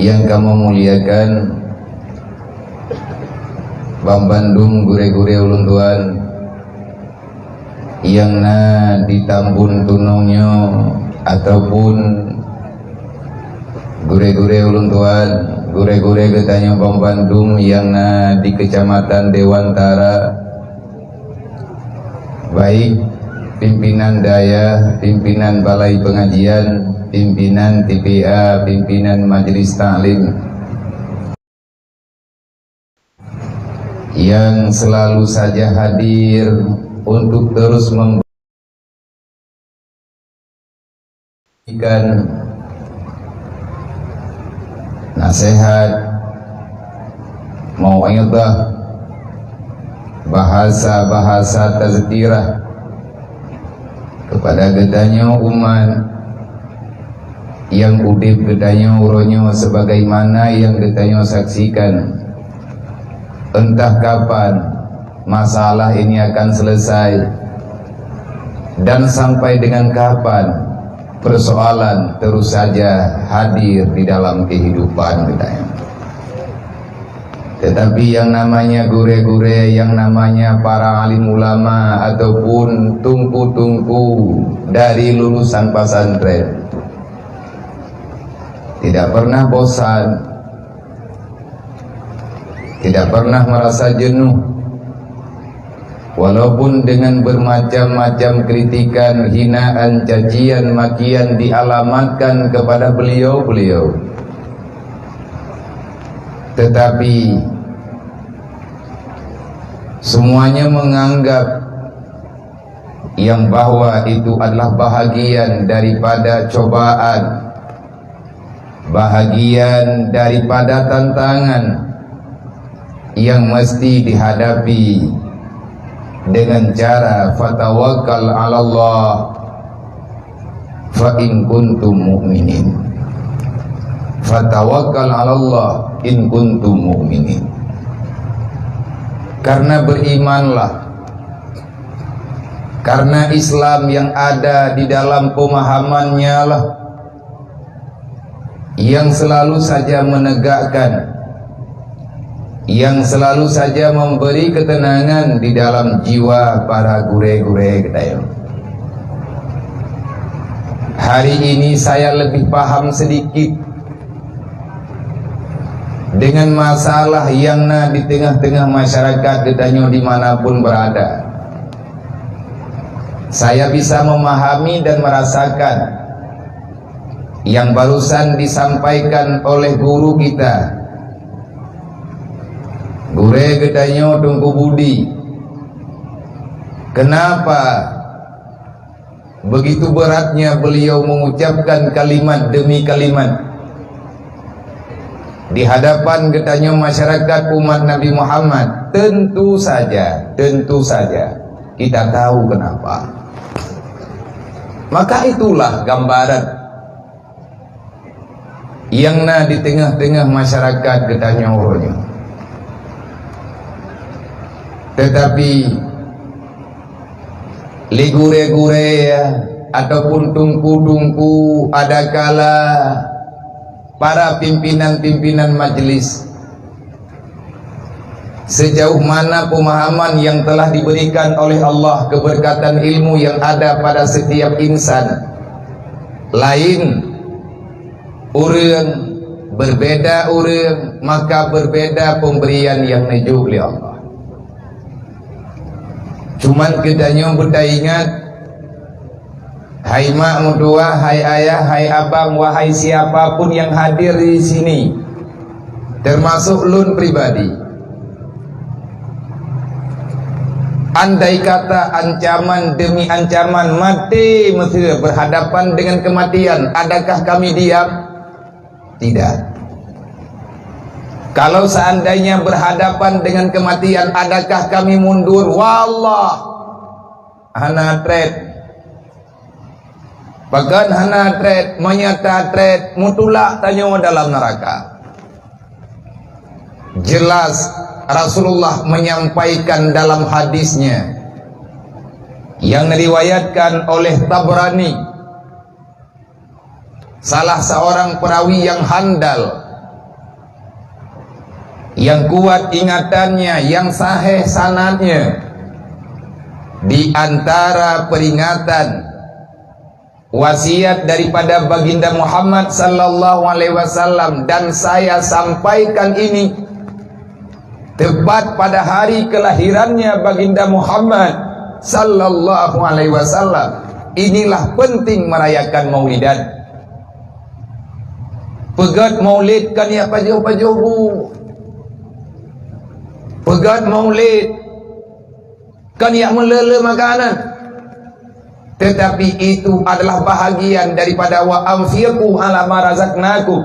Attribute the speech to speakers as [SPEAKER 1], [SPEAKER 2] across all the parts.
[SPEAKER 1] yang kamu muliakan, Bang Bandung gure-gure ulun tuan yang na ditambun tunongnya ataupun gure-gure ulun tuan, gure-gure getanya Bang Bandung yang na di Kecamatan Dewantara, baik pimpinan daya, pimpinan balai pengajian, pimpinan TPA, pimpinan majelis taklim yang selalu saja hadir untuk terus memberikan nasihat, mau'izah, bahasa-bahasa tazkirah kepada gedanya umat yang udip gedanya uronyo sebagaimana yang gedanya saksikan. Entah kapan masalah ini akan selesai dan sampai dengan kapan persoalan terus saja hadir di dalam kehidupan kita. Tetapi yang namanya gure-gure, yang namanya para alim ulama ataupun tungku-tungku dari lulusan pesantren tidak pernah bosan, tidak pernah merasa jenuh, walaupun dengan bermacam-macam kritikan, hinaan, cacian, makian dialamatkan kepada beliau-beliau, tetapi semuanya menganggap yang bahwa itu adalah bahagian daripada cobaan, bahagian daripada tantangan yang mesti dihadapi dengan cara fatawakkal 'ala Allah fa in kuntum mu'minin. Fatawakkal 'ala Allah in kuntum mu'minin. Karena berimanlah, karena Islam yang ada di dalam pemahamannya lah yang selalu saja menegakkan, yang selalu saja memberi ketenangan di dalam jiwa para gure-gure kita. Hari ini saya lebih paham sedikit dengan masalah yang di tengah-tengah masyarakat kita dimanapun berada. Saya bisa memahami dan merasakan yang barusan disampaikan oleh guru kita, Gure Gedanyo Tungku Budi. Kenapa begitu beratnya beliau mengucapkan kalimat demi kalimat di hadapan Gedanyo masyarakat umat Nabi Muhammad? Tentu saja kita tahu kenapa. Maka itulah gambaran yang di tengah-tengah masyarakat Gedanyo uronyo. Tetapi ligure-gure ya, ataupun tungku-tungku, adakala para pimpinan-pimpinan majelis, sejauh mana pemahaman yang telah diberikan oleh Allah, keberkatan ilmu yang ada pada setiap insan, lain urang, berbeda urang, maka berbeda pemberian yang neju oleh Allah. Cuman kitanya benda ingat, hai mak mudua, hai ayah, hai abang, wahai siapapun yang hadir di sini, termasuk lun pribadi. Andai kata ancaman demi ancaman mati mesti berhadapan dengan kematian, adakah kami diam? Tidak. Kalau seandainya berhadapan dengan kematian, adakah kami mundur? Wallah, hana tret, bahkan hana tret, menyata tret, mutulak tanyo dalam neraka. Jelas Rasulullah menyampaikan dalam hadisnya yang diriwayatkan oleh Tabrani, salah seorang perawi yang handal yang kuat ingatannya, yang sahih sanadnya. Di antara peringatan wasiat daripada baginda Muhammad sallallahu alaihi wasallam, dan saya sampaikan ini tepat pada hari kelahirannya baginda Muhammad sallallahu alaihi wasallam. Inilah penting merayakan Maulidan. Pegat Maulid kan ya pajuh-pajuh bu. Pegat Maulid kan ya melele makanan. Tetapi itu adalah bahagian daripada wa anfiqu ala ma razaqnakum.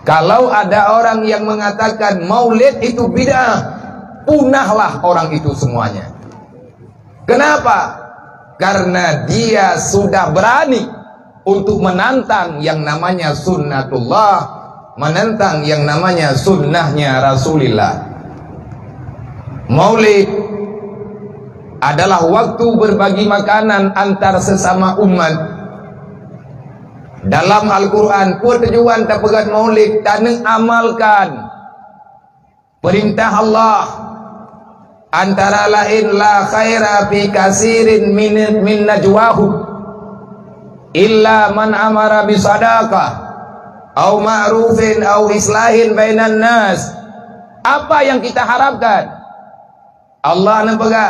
[SPEAKER 1] Kalau ada orang yang mengatakan Maulid itu bid'ah, punahlah orang itu semuanya. Kenapa? Karena dia sudah berani untuk menantang yang namanya sunnatullah, menentang yang namanya sunnahnya Rasulullah. Maulid adalah waktu berbagi makanan antar sesama umat. Dalam Al-Quran tujuan tapegat Maulid taneng amalkan perintah Allah, antara lain la khaira fi kasirin min najwahum illa man amara bi sadaqah au ma'rufin au islahin bainan nas. Apa yang kita harapkan? Allah nampakah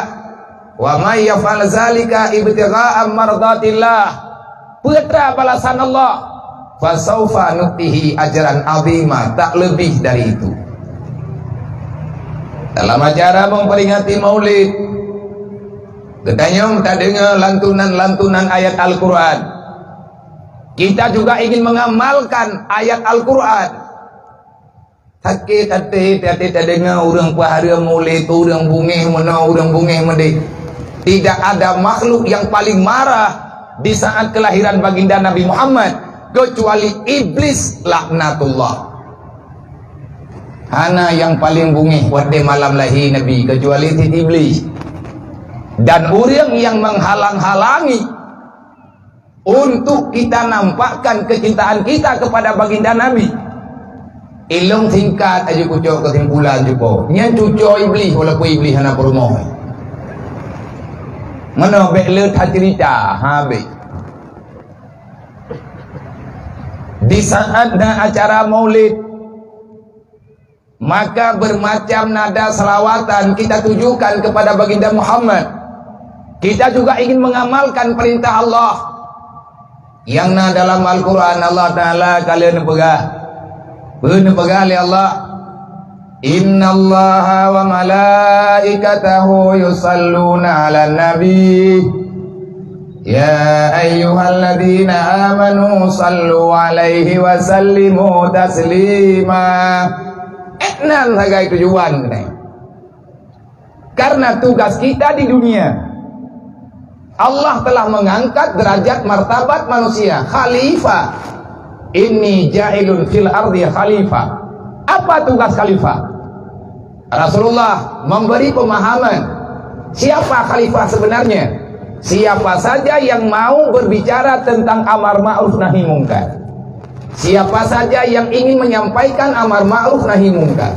[SPEAKER 1] wa may yaf'al zalika ibtigha'a mardatillah, putra balasan Allah, fasaufa nutihi ajran azima, tak lebih dari itu. Dalam acara memperingati Maulid, katanya tak dengar lantunan-lantunan ayat Al-Quran. Kita juga ingin mengamalkan ayat Al-Quran. Sakit hati tak dengar orang pahara Maulid, orang bungih mana, orang bungih mendek. Tidak ada makhluk yang paling marah di saat kelahiran baginda Nabi Muhammad kecuali iblis laknatullah. Hana yang paling bungih pada malam lahir Nabi kecuali iblis. Dan orang yang menghalang-halangi untuk kita nampakkan kecintaan kita kepada baginda Nabi. Ilung singkat aja kucok kesimpulan juga. Nya cucok iblis walaupun iblis hana perumoh. Mana bekle cerita habis. Di saat acara Maulid, maka bermacam nada selawatan kita tujukan kepada baginda Muhammad. Kita juga ingin mengamalkan perintah Allah yang dalam Al-Quran. Allah Ta'ala kalian pegah oleh Allah, innallaha wa malaikatahu yusalluna ala nabi ya ayyuhalladzina amanu sallu alaihi wa sallimu taslima. Nan sebagai tujuan karena tugas kita di dunia, Allah telah mengangkat derajat martabat manusia khalifah. Inni ja'ilun fil ardi khalifah. Apa tugas khalifah? Rasulullah memberi pemahaman siapa khalifah sebenarnya. Siapa saja yang mau berbicara tentang amar ma'ruf nahi mungkar, siapa saja yang ingin menyampaikan amar ma'ruf nahi mungkar,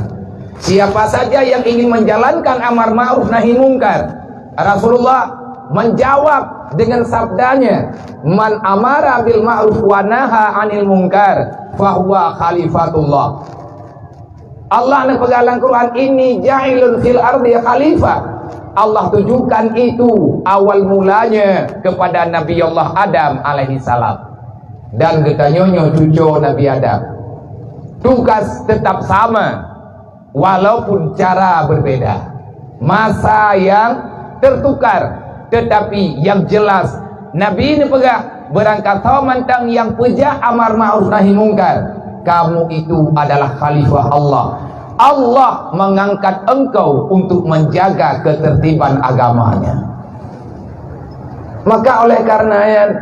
[SPEAKER 1] siapa saja yang ingin menjalankan amar ma'ruf nahi mungkar, Rasulullah menjawab dengan sabdanya, man amara bil ma'ruf wa naha 'anil munkar fahuwa khalifatullah. Allah nepegalang Quran ini ja'ilun fil ardi khalifah. Allah tujukan itu awal mulanya kepada Nabi Allah Adam alaihi salam dan ketanyonyo cucu Nabi Adam. Tugas tetap sama walaupun cara berbeda, masa yang tertukar, tetapi yang jelas Nabi ini pegah berangkat tahu mantang yang peja amar ma'ruf nahi mungkar. Kamu itu adalah khalifah Allah. Allah mengangkat engkau untuk menjaga ketertiban agamanya. Maka oleh karenanya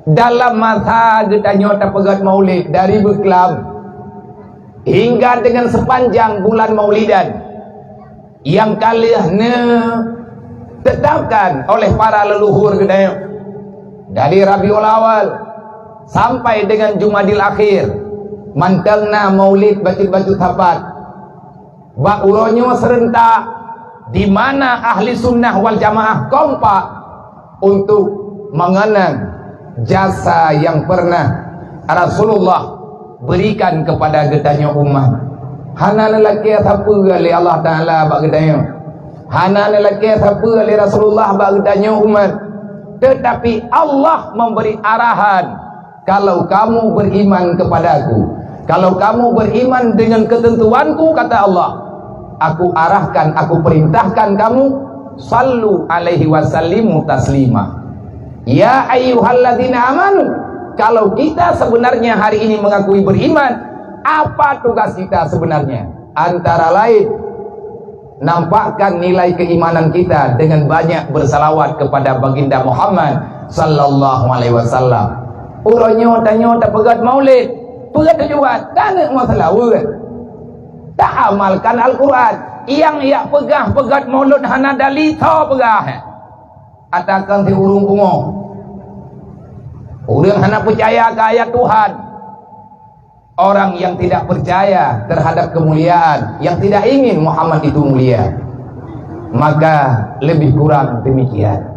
[SPEAKER 1] dalam masa kita nyota pegat Maulid dari Beklam hingga dengan sepanjang bulan Maulidan yang kalian tetapkan oleh para leluhur kita dari Rabiul Awal sampai dengan Jumadil Akhir, mantangna maulid batu-batu tapat bak uronyo serentak, di mana ahli sunnah wal jamaah kompak untuk mengenang jasa yang pernah Rasulullah berikan kepada gedanya umat. Hana lelaki siapa oleh Allah Ta'ala bak gedanya, hana lelaki siapa oleh Rasulullah bak gedanya umat. Tetapi Allah memberi arahan, kalau kamu beriman kepadaku, kalau kamu beriman dengan ketentuanku, kata Allah, aku arahkan, aku perintahkan kamu sallu alaihi wasallimu taslima. Ya ayyuhalladzina amanu, kalau kita sebenarnya hari ini mengakui beriman, apa tugas kita sebenarnya? Antara lain, nampakkan nilai keimanan kita dengan banyak bersalawat kepada baginda Muhammad sallallahu alaihi wasallam. Uronyo tanyo tak pegat maulid, pegat tujuan, tak nak masalah urut. Tak amalkan Al-Quran. Yang ia pegat maulud hana dalita pegah. Atakan si urung pungo. Orang hana percaya ke ayat Tuhan. Orang yang tidak percaya terhadap kemuliaan, yang tidak ingin Muhammad itu mulia, maka lebih kurang demikian.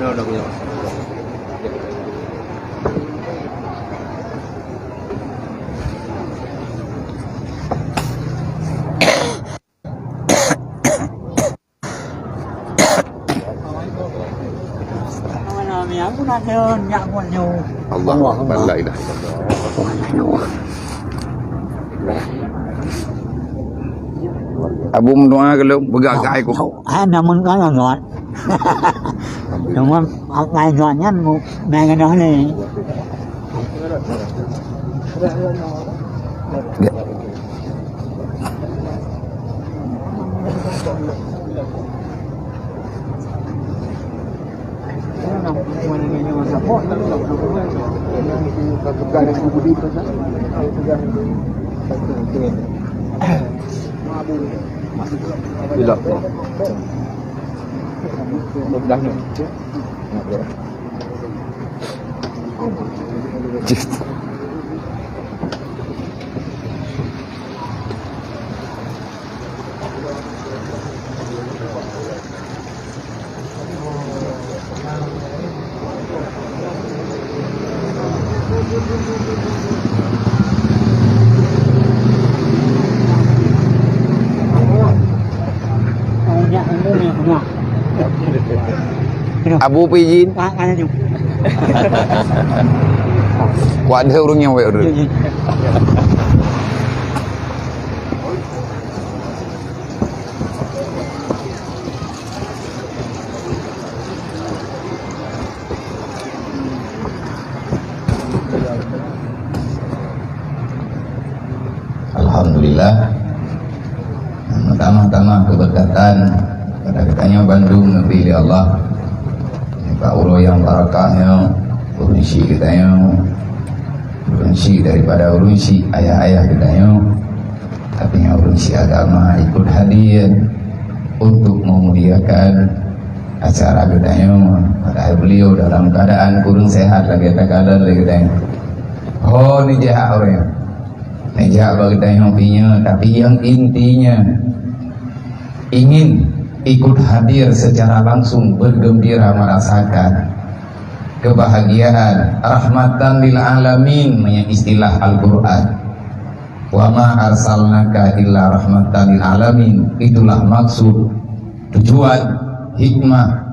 [SPEAKER 2] Udah punya. Allah Akbar, la ilaha illallah. Abu mendoa kalau pegang kai ku.
[SPEAKER 3] Namun kalau ngọt. Đúng không? Học bài ngọt nhất một mẹ cái đó này.
[SPEAKER 2] Bila mudahnya Abu pijin. Kuat ada orang yang wear.
[SPEAKER 1] Alhamdulillah, pertama-tama keberkatan pada kitanya Bandung negeri Allah. Pak Uro yang barakahnya, urunsi kitanya, urunsi daripada urunsi ayah-ayah kitanya, tapi yang urunsi agama ikut hadir untuk memuliakan acara kitanya. Padahal beliau dalam keadaan kurang sehat lagi, tak keadaan lagi kitanya. Oh, ini jahat orang, ini jahat bagi kitanya pinya, tapi yang intinya ingin ikut hadir secara langsung, bergembira merasakan kebahagiaan, rahmatan lil alamin, istilah Al-Quran. Wa ma arsalnaka illa rahmatan lil alamin. Itulah maksud, tujuan, hikmah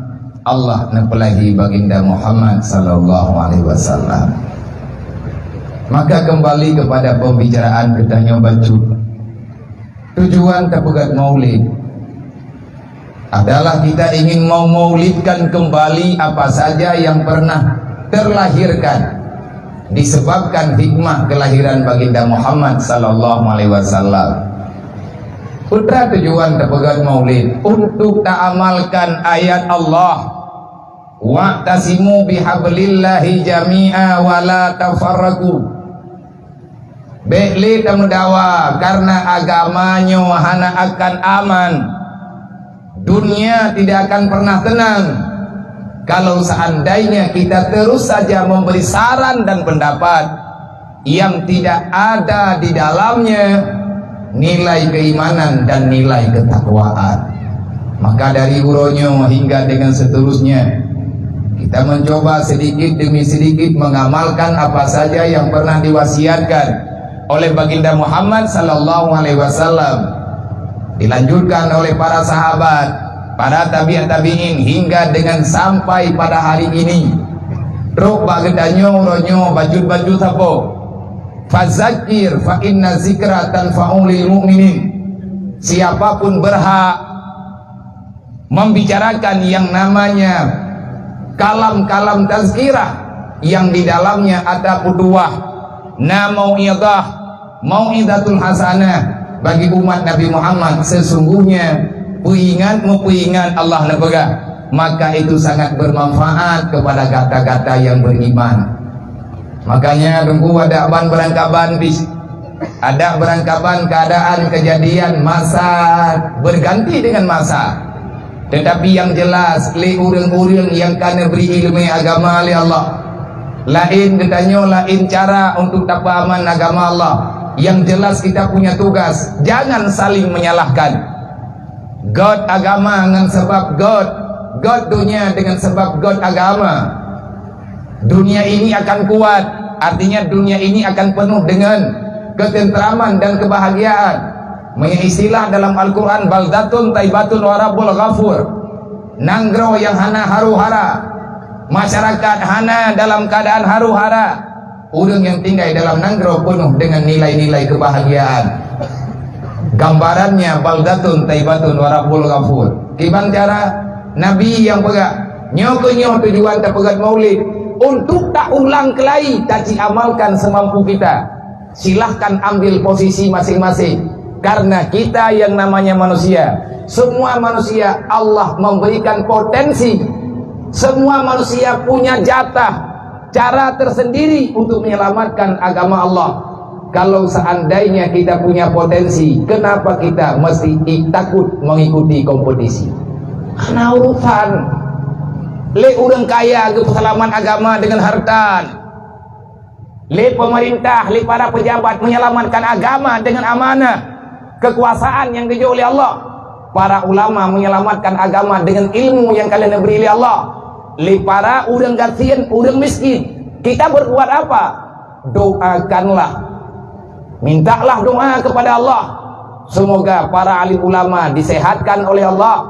[SPEAKER 1] Allah nepelahi baginda Muhammad sallallahu alaihi wasallam. Maka kembali kepada pembicaraan kita nyoba. tujuan terpegat maulid adalah kita ingin maulidkan kembali apa saja yang pernah terlahirkan disebabkan hikmah kelahiran baginda Muhammad sallallahu alaihi wasallam. Putra tujuan terpegat maulid untuk ta'amalkan ayat Allah, wa'tasimu bihablillahi jami'a wa la tafarraqu. Bekli tamudawa karena agamanya wahana akan aman. Dunia tidak akan pernah tenang kalau seandainya kita terus saja memberi saran dan pendapat yang tidak ada di dalamnya nilai keimanan dan nilai ketakwaan. Maka dari uronyo hingga dengan seterusnya kita mencoba sedikit demi sedikit mengamalkan apa saja yang pernah diwasiatkan oleh baginda Muhammad sallallahu alaihi wasallam, dilanjutkan oleh para sahabat, para tabi'in hingga dengan sampai pada hari ini. Rok bagendanyo ronyo bajut-bajut apa? Fazakir fa inna zikra tanfa'u lil mu'minin. Siapapun berhak membicarakan yang namanya kalam-kalam tazkirah yang di dalamnya ada puduah, mau'idah, mau'idatul hasanah bagi umat Nabi Muhammad. Sesungguhnya puingan Allah lepega, maka itu sangat bermanfaat kepada kata-kata yang beriman. Makanya tunggu ada ban berangkaban bis, ada berangkaban keadaan kejadian masa berganti dengan masa. Tetapi yang jelas li urang-urang yang kana beri ilmu agama oleh Allah, lain katanya lain cara untuk tapaman agama Allah. Yang jelas kita punya tugas, jangan saling menyalahkan. God agama dengan sebab God dunia dengan sebab God agama. Dunia ini akan kuat, artinya dunia ini akan penuh dengan ketentraman dan kebahagiaan. Mengistilah dalam Al-Quran, baldatun taibatun warabul ghafur. Nanggro yang hana haru-hara, masyarakat hana dalam keadaan haru-hara. Urang yang tinggal dalam nanggro penuh dengan nilai-nilai kebahagiaan. Gambarannya baldatun taibatun warabul ghafur. Gimana cara Nabi yang pegak nyokonyo tujuan terpegat maulid untuk tak ulang kelai, tak amalkan semampu kita. Silahkan ambil posisi masing-masing, karena kita yang namanya manusia, semua manusia Allah memberikan potensi. Semua manusia punya jatah, cara tersendiri untuk menyelamatkan agama Allah. Kalau seandainya kita punya potensi, kenapa kita mesti takut mengikuti kompetisi? Karena urusan le orang kaya ke persalaman agama dengan harta, le pemerintah, le para pejabat menyelamatkan agama dengan amanah, kekuasaan yang dijauh oleh Allah. Para ulama menyelamatkan agama dengan ilmu yang kalian beri oleh Allah. Le para orang gasian, orang miskin, kita berbuat apa? Doakanlah, mintalah doa kepada Allah. Semoga para alim ulama disehatkan oleh Allah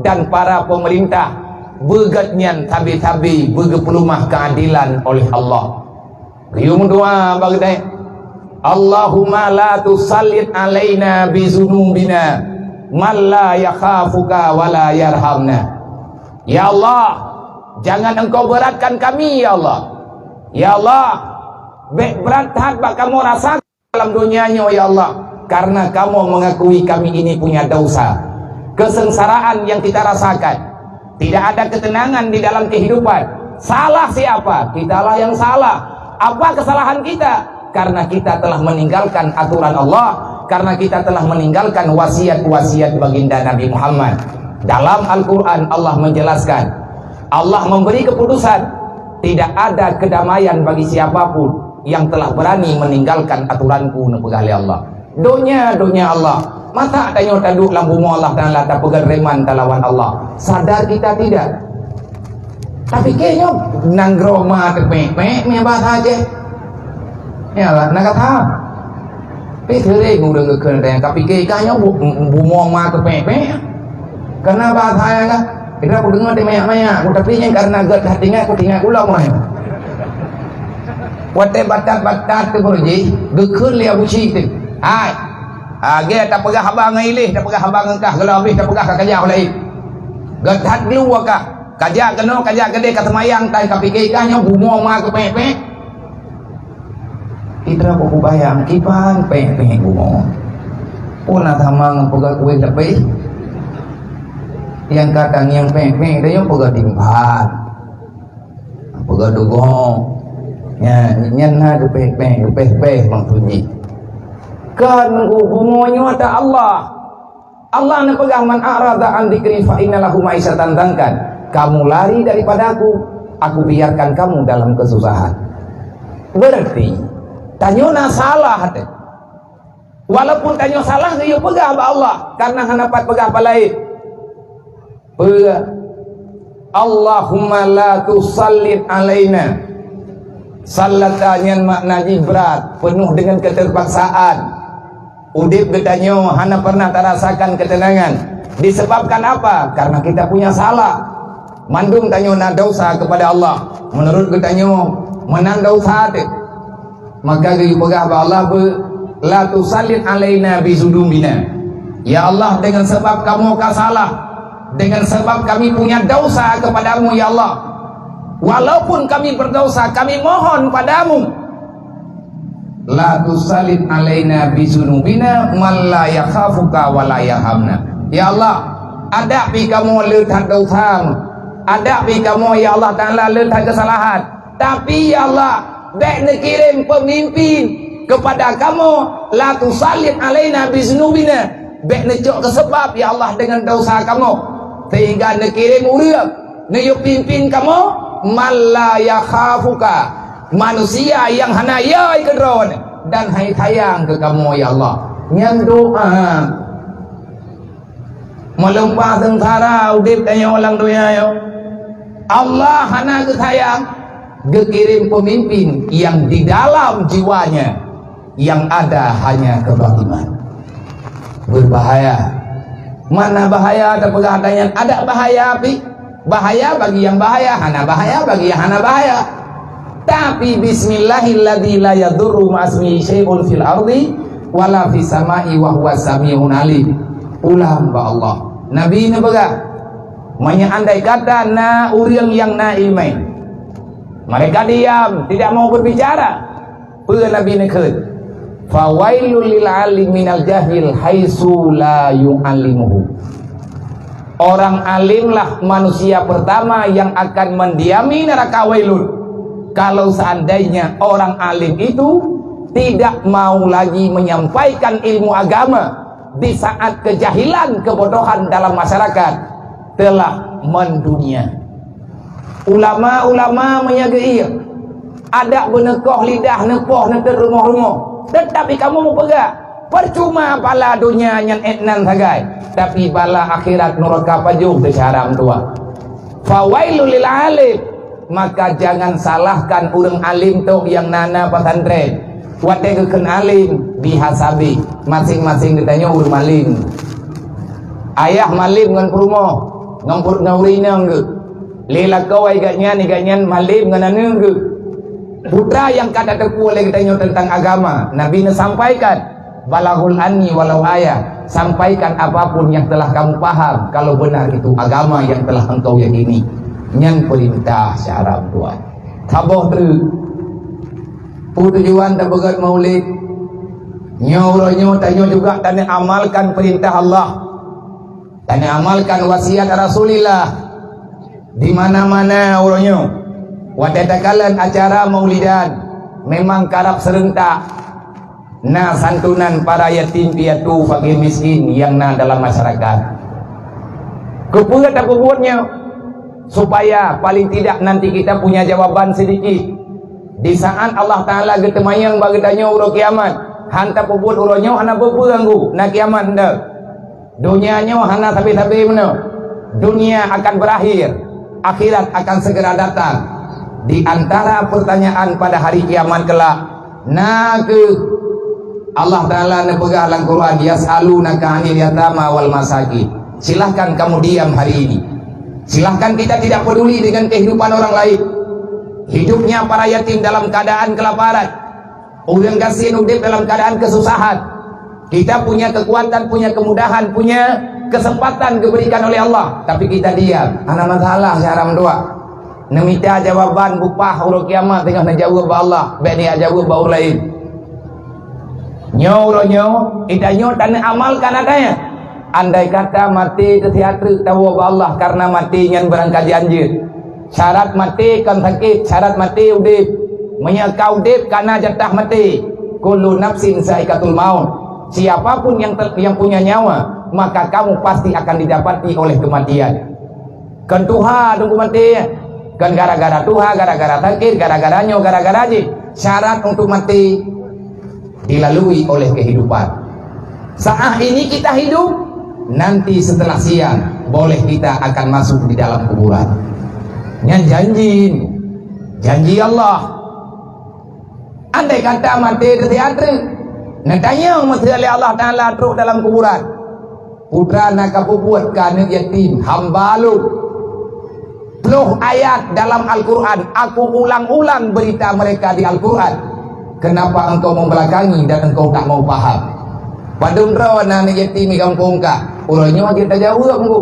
[SPEAKER 1] dan para pemerintah begatnya tabi-tabi begepelumah keadilan oleh Allah. Qiyum doa bagdai, Allahumma la tusallit alaina bizunubina man la yakhafuka wa la yarhamna. Ya Allah, jangan engkau beratkan kami ya Allah. Ya Allah, berat hak kamu rasakan dalam dunianya ya Allah, karena kamu mengakui kami ini punya dosa, kesengsaraan yang kita rasakan, tidak ada ketenangan di dalam kehidupan. Salah siapa? Kitalah yang salah. Apa kesalahan kita? Karena kita telah meninggalkan aturan Allah, karena kita telah meninggalkan wasiat-wasiat baginda Nabi Muhammad. Dalam Al-Quran Allah menjelaskan, Allah memberi keputusan, tidak ada kedamaian bagi siapapun yang telah berani meninggalkan aturanku nepegale Allah. Donya Allah. Mata tanya tanduk lambumu Allah dan lata pegal reman talawan Allah. Sadar kita tidak? Tapi kayaknya nanggroma terpek-pek me bahasa aja. Ya lah, nak kata. Pekere ngurang kekeun teh, tapi kayaknya bumong ma terpek-pek. Karena bahasa ya kan. Kira aku dengar teh mayak-mayak, tapi yang karena gak hatinya aku tinggal ulang mah. Wate batat tu berji, gekun liya buci tu. Hai, Ge tak pegah abang ngailih, tak pegah abang engkah, kalau habis tak pegah kajak lain. Gadat dulu kah? Kajak kena, kajak gede kata mayang tai ka pikir kahnya bumo ma ke pek-pek. Itra ko bayang kipan pek-pek bumo. Puna tamang pegah kuih lebih. Yang kadang yang pek-pek dia yang pegah timpan. Pegah dugong. Ya, nyana de pek-pek mang tunji. Kan hubungannya ada Allah. Allah nak pegang man a'rada an dzikri fa innalahu ma'isyatan dangkan. Kamu lari daripada aku biarkan kamu dalam kesusahan. Berarti tanyona salah hati. Walaupun tanyo salah dia pegang apa Allah karena hanapat pegang apa lain. Allahumma la tusallit alaina. Salatanya makna berat, penuh dengan keterpaksaan. Udip getanyo hana pernah terasakan ketenangan. Disebabkan apa? Karena kita punya salah. Mandung tanyo na dosa kepada Allah. Menurut getanyo menang dosa hati. Maka gaya pegah Allah la tusallit alaina bizudumina. Ya Allah, dengan sebab kamu salah, dengan sebab kami punya dosa kepadamu ya Allah. Walaupun kami berdosa, kami mohon padamu. La tusallit alaina bizunubina man la yakhafuka wa la yarhamna. Ya Allah, ada pi kamu letak dosa, ada pi kamu ya Allah Ta'ala letak kesalahan. Tapi ya Allah, dek kirim pemimpin kepada kamu. La tusallit alaina bizunubina, dek necok kesebab ya Allah dengan dosa kamu. Sehingga kirim urang, ne pimpin kamu man la yakhafuka, manusia yang hana yai kedron dan hai sayang ke kamu ya Allah. Yang doa melempah sengsara udip tanya orang dunia yo. Allah hana ke sayang, dikirim pemimpin yang di dalam jiwanya yang ada hanya kebakiman. Berbahaya. Mana bahaya ada pegadaian? Ada bahaya api. Bahaya bagi yang bahaya, hana bahaya bagi yang hana bahaya. Tapi bismillahilladzi la yadurru ma'asmihi syai'un fil ardi wala fis sama'i wa huwas sami'un alim. Ulam ba Allah. Nabi ni begah. Manya andai kata na urang yang na imai. Mereka diam, tidak mau berbicara. Pula Nabi ni keut. Fawailul lil alim minal jahil haitsu la yu'allimuhu. Orang alimlah manusia pertama yang akan mendiami neraka wailun. Kalau seandainya orang alim itu tidak mau lagi menyampaikan ilmu agama di saat kejahilan, kebodohan dalam masyarakat telah mendunia. Ulama-ulama menyagai ada benekoh lidah nepoh nanti rumah-rumah, tetapi kamu mau pegang percuma pala dunia yang etnan sagai, tapi bala akhirat neraka pajuh secara tua. Fawailul lil alim, maka jangan salahkan orang alim tu yang nana pesantren. Wategekeun alim dihasabi, masing-masing ditanya urang maling. Ayah malim ngan perumoh, ngampur ngaurina geus. Lila kawai ganyan malim ngan anu geus. Putra yang kada tepu oleh ditanya tentang agama, Nabi sampaikan, balagul anni walau ayah, sampaikan apapun yang telah kamu paham kalau benar itu agama yang telah engkau yakini. Yang perintah syarat Tuhan taboh tu tujuan tak begat maulid nyo tanyo juga tanya amalkan perintah Allah, tanya amalkan wasiat Rasulullah di mana-mana uronyo. Wadadakalan acara maulidan memang karap serentak na santunan para yatim piatu fakir miskin yang na dalam masyarakat. Kepulat apa buatnya supaya paling tidak nanti kita punya jawaban sedikit di saat Allah Ta'ala getemayang bagi tanya uro kiamat. Hanta pebut uronyo hana berpenganggu na kiamat hendak dunianya hana tapi-tapi mana dunia akan berakhir, akhirat akan segera datang. Di antara pertanyaan pada hari kiamat kelak Allah Ta'ala nepegah dalam Quran, yas'alunaka 'anil yatama wal masakin. Silahkan kamu diam hari ini. Silahkan kita tidak peduli dengan kehidupan orang lain. Hidupnya para yatim dalam keadaan kelaparan, orang kasihan hidup dalam keadaan kesusahan. Kita punya kekuatan, punya kemudahan, punya kesempatan diberikan oleh Allah, tapi kita diam. Ana masalah syaram doa. Nemita jawaban bupah urut kiamat tengah najawab Allah, bani ajawab bau lain. Nyo idanyo tanah amalkan adanya. Andai kata mati tersiatri tahu Allah karena mati yang berangkat janji. Syarat mati kan sakit, syarat mati udip. Menyakau udip karena jatah mati. Kullu nafsin saikatul maut. Siapapun yang punya nyawa, maka kamu pasti akan didapati oleh kematian. Kan Tuhan tunggu mati. Kan gara-gara Tuhan, gara-gara sakit, gara-gara nyo, gara-gara aja. Syarat untuk mati dilalui oleh kehidupan. Saat ini kita hidup, nanti setelah siang boleh kita akan masuk di dalam kuburan. Yang janji Allah. Andai kata mati tertiadri, nantinya mesti oleh Allah Ta'ala teruk dalam kuburan. Putra nak kapu buat kana yatim, hamba lu. Penuh ayat dalam Al-Quran. Aku ulang-ulang berita mereka di Al-Quran. Kenapa engkau membelakangi dan engkau tak mau paham? Padum draw anak yatim di kampung kak. Ulangnya kita jauh aku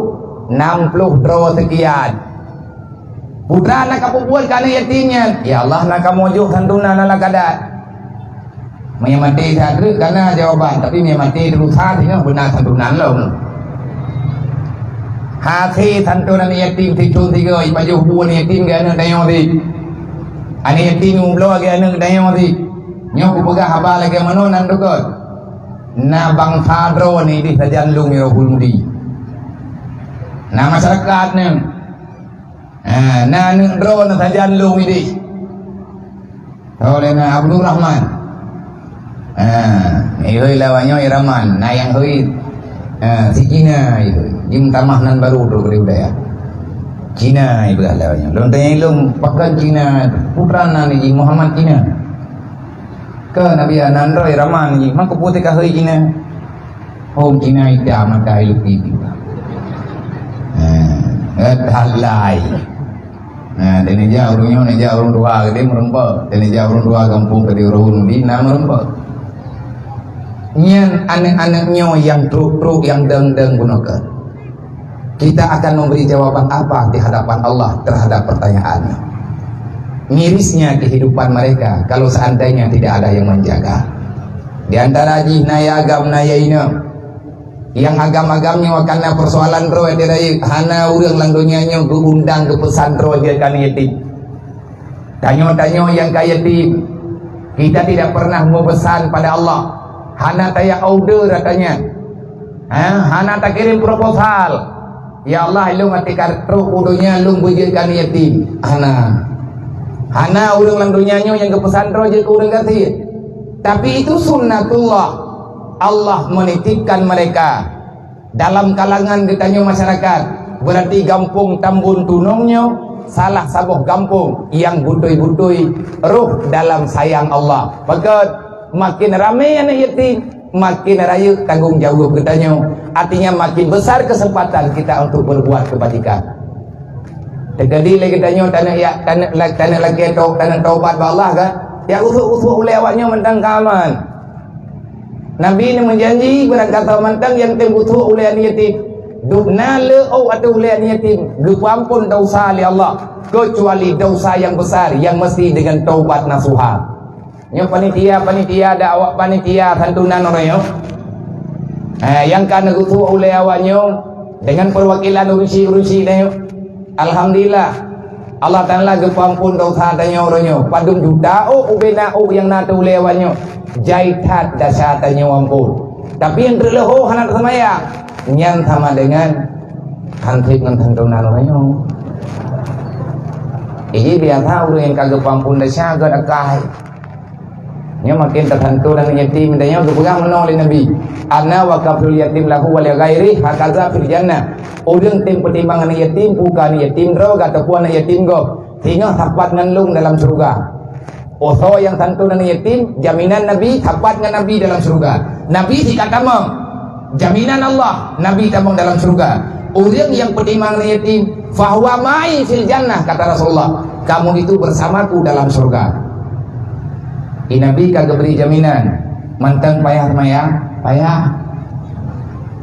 [SPEAKER 1] 60 draw sekian. Putra nak kapu buat kana yatimnya. Ya Allah nak kamu juh santunan ala kadat. Menyamati sadri karena jawaban, tapi menyamati terus hati benar santunan lo. Hati santunan yatim tidur tiga baju buan yatim ke anak dayo di. Anak yatim umlo ke anak dayo di. Nyok pegang haba lagi mana nan dokot. Na bang sadro ni di sajan lung yo hulmudi. Na masyarakat ni. Na nung dro na sajan lung ini. Oleh na Abdul Rahman. Ihoi lawannya Iraman. Na yang hoi si Cina itu. Jim tamah nan baru tu kali budaya. Cina itu lawannya. Lon tanya ilung pakai Cina. Putra nan ni Muhammad Cina. Ke Nabi Anandro Iraman ni. Mak putih kah hoi Cina. Home Cina itu amat dah iluk itu. Halai. Dan dia orang tua ke dia merempak. Dan dia orang tua kampung ke dia orang di nama merempak. Nyan anak-anaknya yang truk-truk yang deng-deng gunakan. Kita akan memberi jawaban apa di hadapan Allah terhadap pertanyaannya. Mirisnya kehidupan mereka kalau seandainya tidak ada yang menjaga. Di antara naya agam naya ini yang agam-agamnya karena persoalan roh dia hana urang langdonya undang ke pesantren dia kan yatim. Tanya-tanya yang kaya yatim. Kita tidak pernah memesan pada Allah. Hana taya order katanya. Hana tak kirim proposal. Ya Allah lu ngatikar truk udunya lu bujekan yatim. Hana urang langdonya yang ke pesantren je ke urang kasih. Tapi itu sunnatullah. Allah menitipkan mereka dalam kalangan ditanya masyarakat. Berarti gampung Tambun Tunongnya salah sabuh gampung yang butui-butui ruh dalam sayang Allah. Maka makin ramai anak yatim, makin raya tanggung jawab kitanya. Artinya makin besar kesempatan kita untuk berbuat kebajikan. Jadi lagi tanya tanah lagi tanah taubat Allah kan? Ya usul lewatnya mentang kaman. Nabi ini menjanji berkata mentang yang tembutuh oleh yatim. Dukna le'au atau oleh yatim. Gepampun dosa oleh Allah. Kecuali dosa yang besar yang mesti dengan taubat nasuha. Yang panitia dakwah panitia santunan orangnya. Yang kan gutuh oleh awaknya dengan perwakilan urusi dia. Alhamdulillah. Allah Ta'ala gepampun dosa tanya orangnya. Padum juta ubena yang natu oleh awaknya. Jaitat dasatanya wampun. Tapi yang terleho hanak semaya yang sama dengan hantik dengan santunan orangnya. Ini biasa orang yang kagak pampun dasar agak akai. Nya makin tertentu dan yatim danya berpegang menoleh Nabi. Ana wa kafil yatim lahu wa li ghairi hakaza fil jannah. Urang tim pertimbangan yatim bukan yatim ro ataupun yatim go. Sehingga dapat ngelung dalam surga. Oso yang santunan yatim jaminan Nabi dapat dengan Nabi dalam surga. Nabi dikatakan jaminan Allah Nabi tamang dalam surga. Orang yang pertimbangan yatim fahuwa ma'i fil jannah kata Rasulullah. Kamu itu bersamaku dalam surga. Nabi kagak beri jaminan manteng payah payah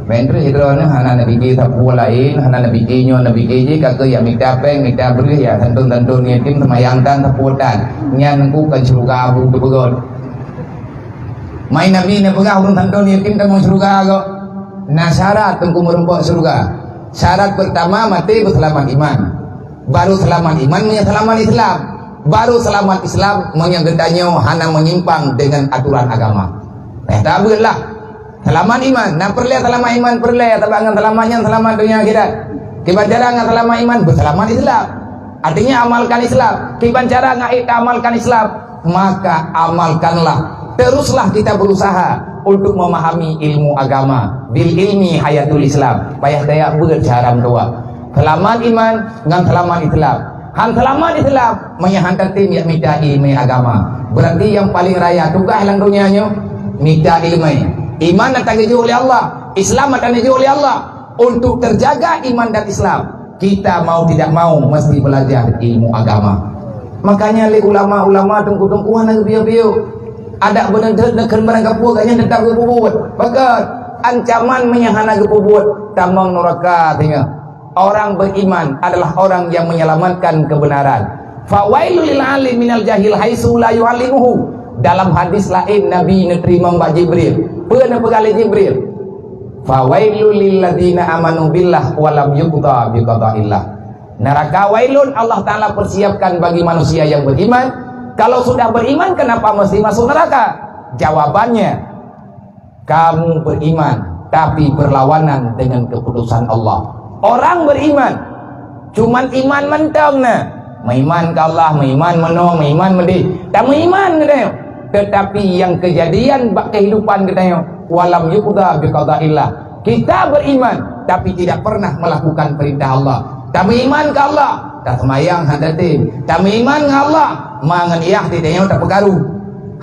[SPEAKER 1] Bentri itu hana nabi kita lain, hana nabi kinyo nabi kiji kagak ya minta peng minta beri ya tentun yatim semayang dan taputan nyan ku kan surga abu begon. Main nabi ne pegah urun tentun yatim temu surga go. Nah syarat tengku merempok surga. Syarat pertama mati berselamat iman. Baru selamat iman selamat Islam. Baru selamat Islam menyegedanyo hana menyimpang dengan aturan agama. Tak bolehlah. Selamat iman, nah perlihat selamat iman perlihat tabangan selamanya selamat dunia akhirat. Kiban cara nggak selamat iman berselamat Islam. Artinya amalkan Islam. Kiban cara nggak amalkan Islam, maka amalkanlah. Teruslah kita berusaha untuk memahami ilmu agama. Bil ilmi hayatul Islam. Payah daya berjaram tua. Selamat iman ngan selamat Islam. Han selamat Islam menyahantar tim yang minta ilmu agama. Berarti yang paling raya tugas lang dunianya minta ilmu. Iman datang diju oleh Allah, Islam datang diju oleh Allah. Untuk terjaga iman dan Islam, kita mau tidak mau mesti belajar ilmu agama. Makanya le ulama-ulama tungku-tungkuan lagi biu-biu. Ada benar-benar barang kapur kayaknya tetap kepubut. Bagat ancaman menyahana kepubut tamang neraka tengah. Orang beriman adalah orang yang menyelamatkan kebenaran. Fawailul lil alim minal jahil haitsu la yu'allimuhu. Dalam hadis lain Nabi nerima Mbak Jibril. Pernah pegali Jibril. Fawailul lil ladzina amanu billah wa lam yuqta bi qada'illah. Neraka wailun Allah taala persiapkan bagi manusia yang beriman. Kalau sudah beriman kenapa mesti masuk neraka? Jawabannya, kamu beriman tapi berlawanan dengan keputusan Allah. Orang beriman cuman iman mentong nah. Meiman ke Allah, meiman menong, meiman medi. Tak meiman katanya. Tetapi yang kejadian bak kehidupan katanya walam yuqda biqada'illah. Kita beriman tapi tidak pernah melakukan perintah Allah. Tak beriman ke Allah, tak semayang hadati. Tak beriman ke Allah, mangan iyah ditanya tak pegaru.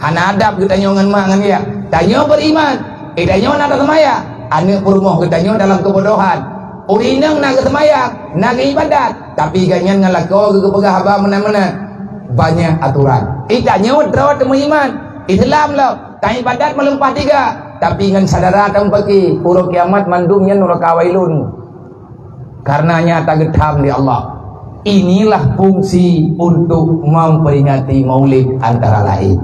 [SPEAKER 1] Hanadap katanya ngan mangan iyah. Tanya beriman, tanya nak semaya. Anak purmoh katanya dalam kebodohan. Urinang nak semayang, nak ibadat, tapi ganyan ngalako ke pegah haba mana-mana. Banyak aturan. Itanya terawat temu iman. Islam lah. Tak ibadat melempah tiga. Tapi dengan sadara tang pagi. Pura kiamat mandumnya neraka wailun. Karenanya tak getham di Allah. Inilah fungsi untuk memperingati maulid antara lain.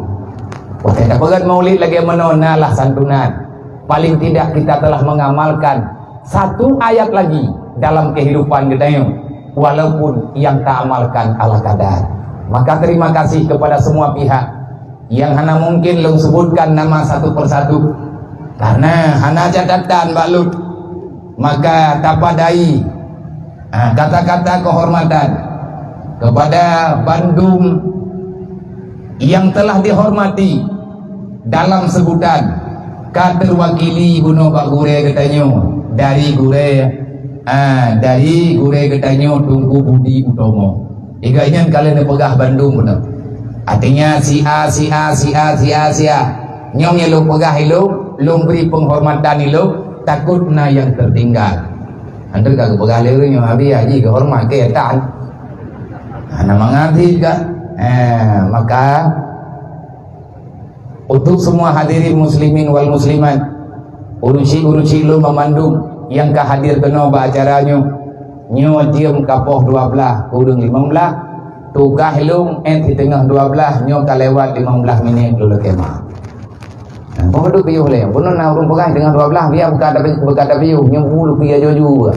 [SPEAKER 1] Wah, kita pegat maulid lagi menonalah santunan. Paling tidak kita telah mengamalkan satu ayat lagi dalam kehidupan kita. Walaupun yang tak amalkan ala kadar. Maka terima kasih kepada semua pihak yang hana mungkin belum sebutkan nama satu persatu karena hana catatan balut. Maka tapadai kata-kata kehormatan kepada Bandung yang telah dihormati dalam sebutan katerwakili Gunung Pak Gure katanya dari Gure katanya Tungku Budi Utomo. Iganya kalian pegah Bandung benar. Artinya si A nyomnya lu pegah lu beri penghormatan lu takut na yang tertinggal. Anda kagak pegah lu nyom abi haji kehormat ke etan. Ana mengerti kan? Maka untuk semua hadirin muslimin wal muslimat urusi lu memandung yang kehadir kena acaranya nyo diem kapoh 12 kurang 15 tugas lu di tengah 12 nyo kalewat 15 minit dulu kemah. Apa tu piuh le punon na urung pegang dengan 12 biar berkata piuh nyo bulu piye joju.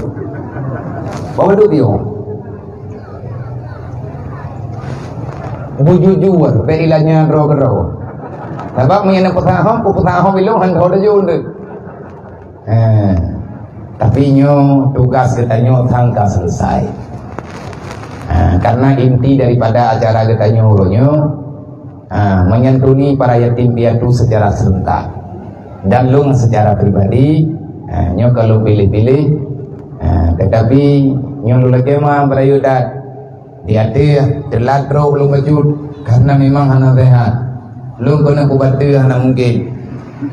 [SPEAKER 1] Apa tu piuh bujujur pe ilanya ro. Sebab menyenang petahom ilung han hoda jun tu. Tapi nyo tugas kita nyo tangka selesai. Karena inti daripada acara kita nyo menyantuni para yatim piatu secara serentak dan lung secara pribadi. Nyo kalau pilih-pilih, tetapi nyo lagi mah berayudat diatir telatro belum bajut karena memang hana sehat. Lung kena kubatir hana mungkin.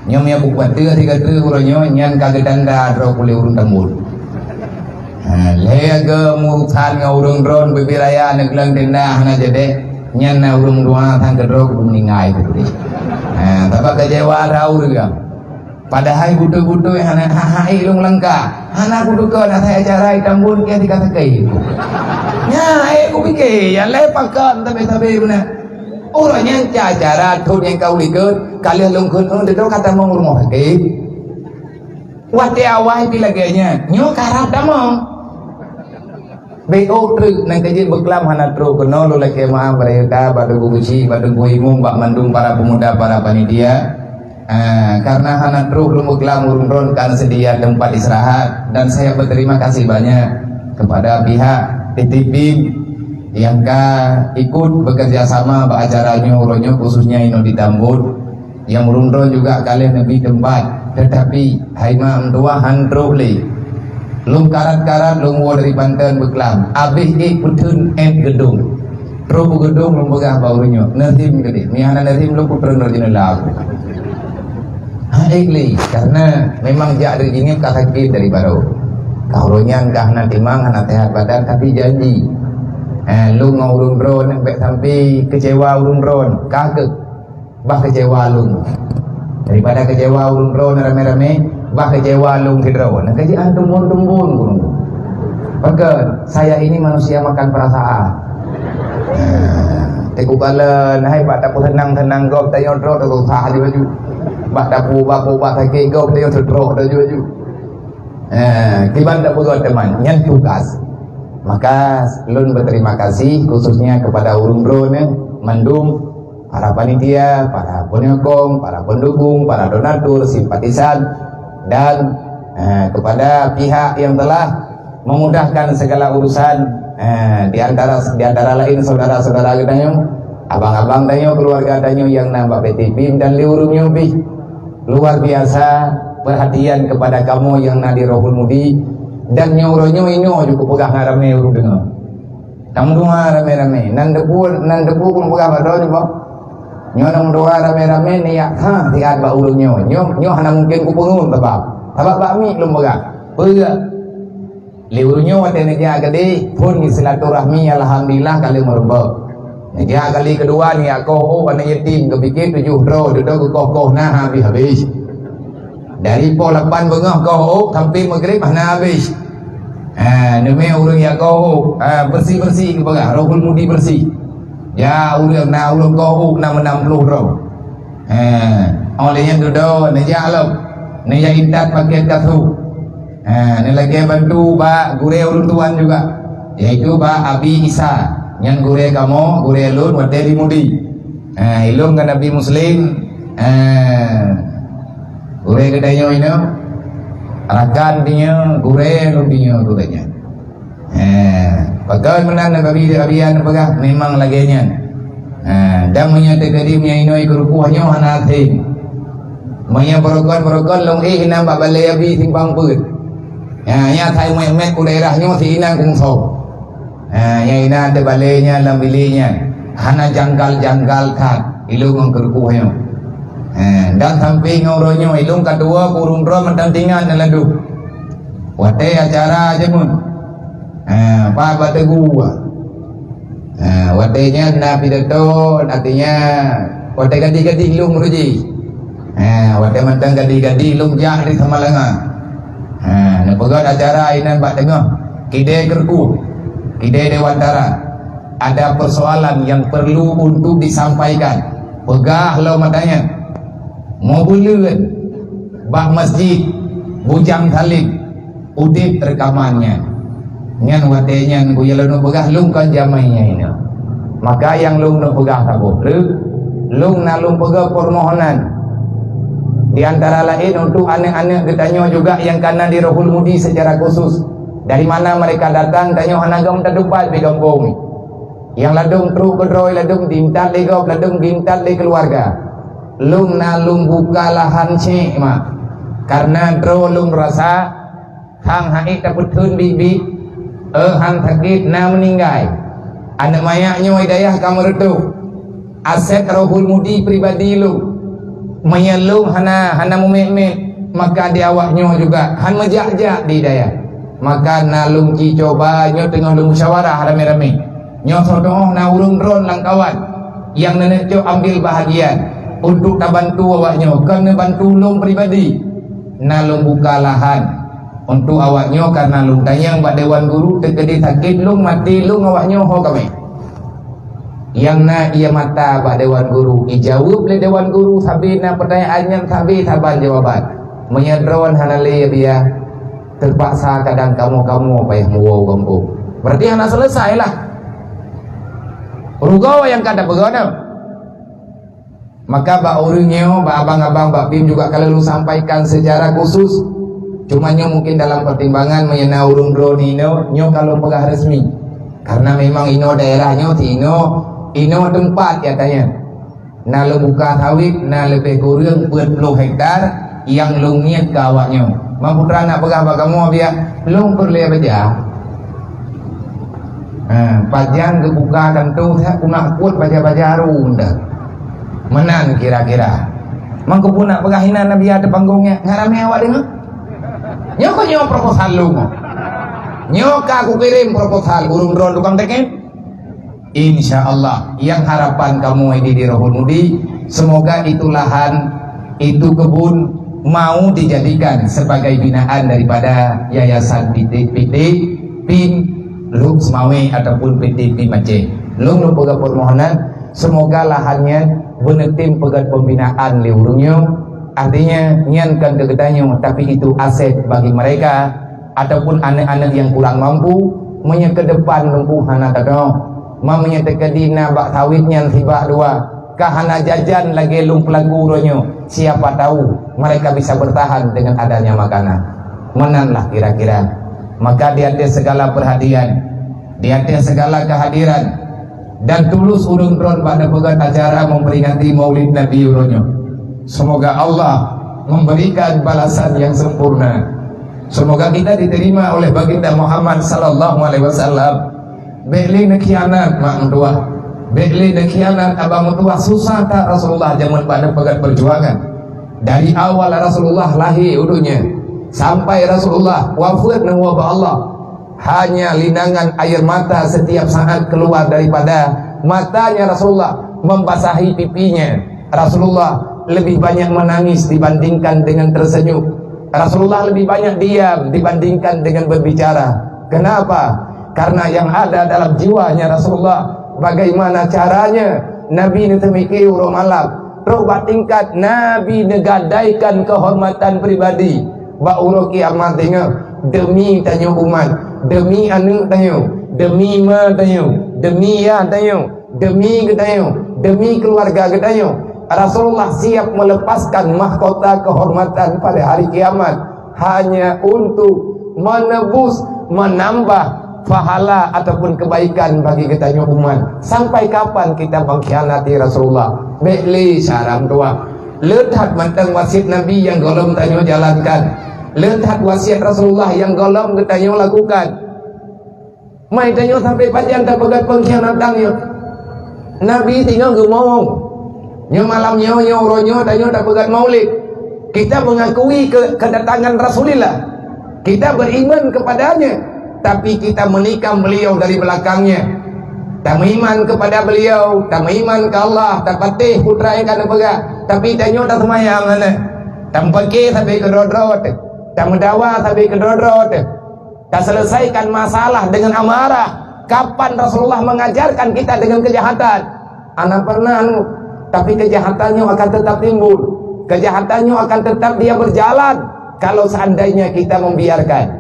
[SPEAKER 1] Nyom ya buat tiga uranyo nyan kagak tanda ro kuli urun tambul. Lega murutan ngurung dron bibiraya neglang tenda hana jede nyan na urung dua tang kedro kudu ningai kudu. Tapi kecewa raur ga. Padahal butuh-butuh yang anak hai lung langka. Anak butuh ke nak saya acara tambun ke dikata kai. Ya, aku fikir ya lepakan tapi benar. Orangnya acara thun yang kau ikut kalian lung kun itu kata mau rumah ke. Wate awai pilaganya. Nyo karat damong. Beo truk nang kejin beklam hana truk kono lo leke ma mereka badu guguci badu guimum bak mandung para pemuda para panitia. Karena hana truk lumuklam urun kan sedia tempat istirahat dan saya berterima kasih banyak kepada pihak TTP yang ikut bekerja sama acaranya uronyo khususnya Ino di Tambun yang urun juga kalian lebih tempat tetapi haima tua hantruk li lung karat-karat lung wo dari Banten beklam abih putun gedung truk gedung lung begah baunya nertim gede mihana nertim lung putun rajin lagu Haikli karena memang jak rezeki kata sakit dari baru. Kalau nyang kah nanti mang anak sehat badan tapi janji. Lu ngurun ron sampai sampai kecewa urun ron kagek bah kecewa lu. Daripada kecewa urun ron rame-rame bah kecewa lu hidro. Nah kaji tumbun-tumbun guru. Bahkan saya ini manusia makan perasaan. Teku kala hai pak tak tenang-tenang kau tayo ro tu sah di baju. Bak dapu bak sakit kau dia teruk dah juga. Tiban tak buat teman yang tugas. Maka lun berterima kasih khususnya kepada urung drone mandung para panitia, para penyokong, para pendukung, para donatur, simpatisan dan kepada pihak yang telah memudahkan segala urusan di antara lain saudara-saudara kita abang-abang danyo, keluarga danyo yang nambah PT BIM dan liurung nyobi luar biasa perhatian kepada kamu yang nadi Rohul Mudi dan nyuruhnya ini juga pegang rame urung dengar kamu dua rame-rame nan debu pun pegang pada juga nyonong dua rame-rame niat tiad ba urung nyo hana mungkin ku pengun tabak bakmi belum pegang pegang liurung nyo watene dia gede pun silaturahmi alhamdulillah kali merebak dia kali kedua ni aku anak yatim kepikir 7 dro duduk kokoh nah habis dari pol 8 bengah kau sampai maghrib nah habis neme urang ya kau bersih-bersih bengah Rohul Mudi bersih ya urang na urang kau 60 dro olehnya duduk ni jalop ni ya intat pakai katu ni lagi bantu ba gure urang tuan juga yaitu ba Abi Isa yang gure kamu, gure lun, wadai Mudi. Ilum kan Nabi Muslim. Gure kedainya ini, rakan dia, gure lun dia gurenya. Bagai menang Nabi Abian pegah memang laginya. Dan menyatakan dia ini kerupuhnya anak ting. Menya berokon long inang babalai abi timbang pun. Ya thai met ku daerahnya si inang kungsau. Yang ina ada balainya dalam biliknya hana janggal-janggal kan ilung kerkuhnya dan samping ngoronya ilung kedua kurung dro mendantingan lalu wate acara aja mun apa batu gua watenya na pidato artinya wate gadi-gadi ilung ruji wate mentang gadi-gadi ilung jah di Samalanga pegat acara inan bak tengah kide kerkuh Ide Dewantara ada persoalan yang perlu untuk disampaikan. Pegah lo matanya mau bulan bak masjid bujang talib udip rekamannya nyan watenya ku yalonu pegah lung kan jamainya ini maka yang lung no pegah tabu lung nalung pegah permohonan di antara lain untuk aneh-aneh getanyo juga yang karena di Rohul Mudi secara khusus. Dari mana mereka datang? Tanya hanagam tadumpat di kampung. Yang ladung truk kedroi ladung dimtat legop ladung dimtat le keluarga. Lung nalung buka lahan cek mak. Karena dro lung rasa hang hai taputun bibi hang sakit na meninggal. Anak mayaknya hidayah kamu retu. Aset Rohul Mudi pribadi lu. Mayalung hana mumet maka di awaknya juga han majak-jak di hidayah. Maka nalung ki coba nyo tengah lu musyawarah rame-rame nyo sodoh na urung ron lang kawan yang nenek ambil bahagian untuk tak bantu awaknya kena bantu lung pribadi na lung buka lahan untuk awaknya karena lung tanyang bak dewan guru terkedi sakit lung mati lung awaknya ho kami yang na ia mata bak dewan guru dijawab oleh dewan guru sabi na pertanyaannya sabi saban jawaban menyadron hanale dia terpaksa kadang kamu payah muwau kampung berarti hana selesai lah rugawa yang kada begono. Maka bak orangnya, bak abang-abang, bak Bim juga kalau lu sampaikan secara khusus. Cumanya mungkin dalam pertimbangan menyenah urung drone nyo kalau pegah resmi. Karena memang ino daerahnya ti ino tempat katanya. Na lu buka sawit, na lebih kurang 40 hektar yang lu niat ke awaknya. Mampu nak pegah bak kamu biar lu perlu baca. Pajang kebuka tentu saya kuna kuat baca-baca harum dah. Menan kira-kira mangko pun nak pegahinan Nabi ada panggungnya ngarame awak dengar nyo proposal lu nyo aku kirim proposal urung drone tukang teken insyaallah yang harapan kamu ini di Rohul Mudi semoga itu lahan itu kebun mau dijadikan sebagai binaan daripada yayasan PT Pin Luk Semawe ataupun PT Pin Aceh lung pegang permohonan semoga lahannya benetim pegat pembinaan liurungnya artinya nyankan kegetanya tapi itu aset bagi mereka ataupun anak-anak yang kurang mampu ke depan lumpuh hana tado mamanya tekedina bak sawitnya tiba dua kahana jajan lagi lumpelagu ronyo siapa tahu mereka bisa bertahan dengan adanya makanan menanlah kira-kira maka di atas segala perhatian di atas segala kehadiran dan tulus urung drone pada pegat acara memperingati Maulid Nabi Uronyo. Semoga Allah memberikan balasan yang sempurna. Semoga kita diterima oleh baginda Muhammad sallallahu alaihi wasallam. Beli nekhianat mak tua. Beli nekhianat abang tua susah tak Rasulullah zaman pada pegat perjuangan. Dari awal Rasulullah lahir udunya sampai Rasulullah wafat nang wabah Allah. Hanya linangan air mata setiap saat keluar daripada matanya Rasulullah membasahi pipinya. Rasulullah lebih banyak menangis dibandingkan dengan tersenyum. Rasulullah lebih banyak diam dibandingkan dengan berbicara. Kenapa? Karena yang ada dalam jiwanya Rasulullah bagaimana caranya Nabi ini temiki urung malam robat tingkat Nabi negadaikan kehormatan pribadi ba uro kiamat demi tanya umat demi anak tayo, demi ma tayo, demi ya tayo, demi getayo, demi keluarga getayo. Rasulullah siap melepaskan mahkota kehormatan pada hari kiamat hanya untuk menebus, menambah pahala ataupun kebaikan bagi getayo umat. Sampai kapan kita mengkhianati Rasulullah? Beli saram tua. Letak manteng wasiat Nabi yang golong tayo jalankan. Lihat wasiat Rasulullah yang golong ketanyo lakukan. Mai tanyo sampai panjang tak pegat pengkhianatannya. Nabi tinggal ngomong. Nyo malam nyo ronyo tanyo tak pegat maulid. Kita mengakui kedatangan Rasulullah. Kita beriman kepadanya, tapi kita menikam beliau dari belakangnya. Tak beriman kepada beliau, tak beriman ke Allah, tak patih putra yang kena pegat. Tapi tanyo tak semayang mana. Tak pergi sampai ke rodrot. Tak mendawa sampai ke dodot. Tak selesaikan masalah dengan amarah. Kapan Rasulullah mengajarkan kita dengan kejahatan? Anak pernah tapi kejahatannya akan tetap timbul. Kejahatannya akan tetap dia berjalan kalau seandainya kita membiarkan.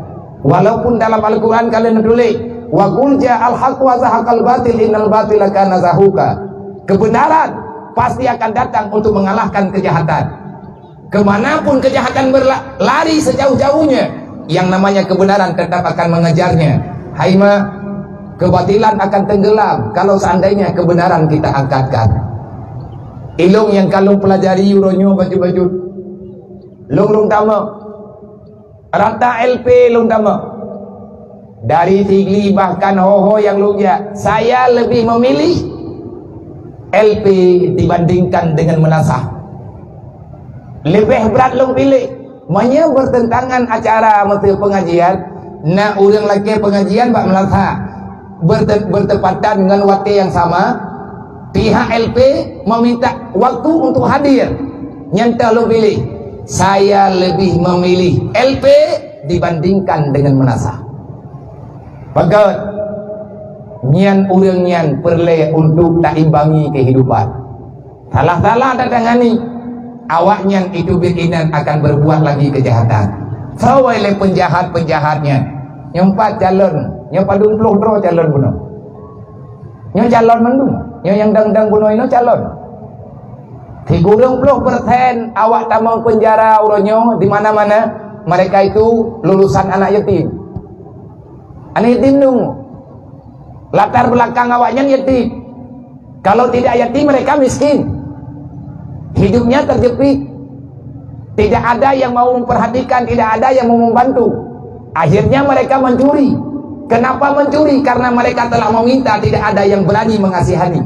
[SPEAKER 1] Walaupun dalam Al-Quran kalian tulis wa qul ja'al haqq wa zahaqal batil innal batila kana zahuqa. Kebenaran pasti akan datang untuk mengalahkan kejahatan. Kemanapun kejahatan berlari sejauh-jauhnya, yang namanya kebenaran tetap akan mengejarnya. Haima, kebatilan akan tenggelam kalau seandainya kebenaran kita angkatkan. Ilung yang kalau pelajari yuronyo baju-baju lung tama rata LP lung tama dari Tigli bahkan Hoho yang lungja, saya lebih memilih LP dibandingkan dengan menasah. Lebih berat long pilih Manya bertentangan acara mesti pengajian. Nak orang lagi pengajian bak melasa bertepatan dengan waktu yang sama. Pihak LP meminta waktu untuk hadir. Nyanta lo pilih. saya lebih memilih LP dibandingkan dengan menasa. Bagat nyan urang nyan perle untuk tak imbangi kehidupan. Salah-salah datangani awak nyan itu bikinan akan berbuat lagi kejahatan. Sawai penjahat-penjahatnya nyompat calon, nyopadun puluh dro calon bunuh. Nyo calon mendung, nyo yang dang-dang bunuh itu calon. 30% awak tamang penjara uronyo di mana-mana mereka itu lulusan anak yatim. Anak yatim nung. Latar belakang awaknya yatim. Kalau tidak yatim mereka miskin. Hidupnya terjepit. Tidak ada yang mau memperhatikan, tidak ada yang mau membantu. Akhirnya mereka mencuri. Kenapa mencuri? Karena mereka telah meminta, tidak ada yang berani mengasihani.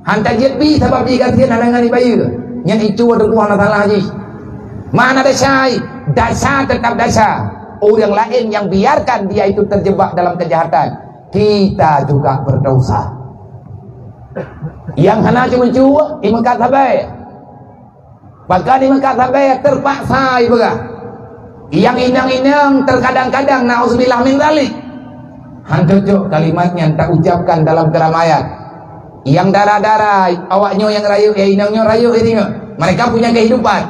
[SPEAKER 1] Hantar jepi sebab dikasihan anak-anak bayi. Yang itu ada kuah salah haji. Mana dasar? Dasar tetap dasar. Orang lain yang biarkan dia itu terjebak dalam kejahatan, kita juga berdosa. Yang hana cuma cua, imakat sabai. Bahkan imakat sabai terpaksa ibaga. Yang inang-inang terkadang-kadang nauzubillah min dzalik. Hancucuk kalimatnya tak ucapkan dalam keramaian. Yang darah-darah awaknya yang rayu, inangnya rayu ini. Mereka punya kehidupan.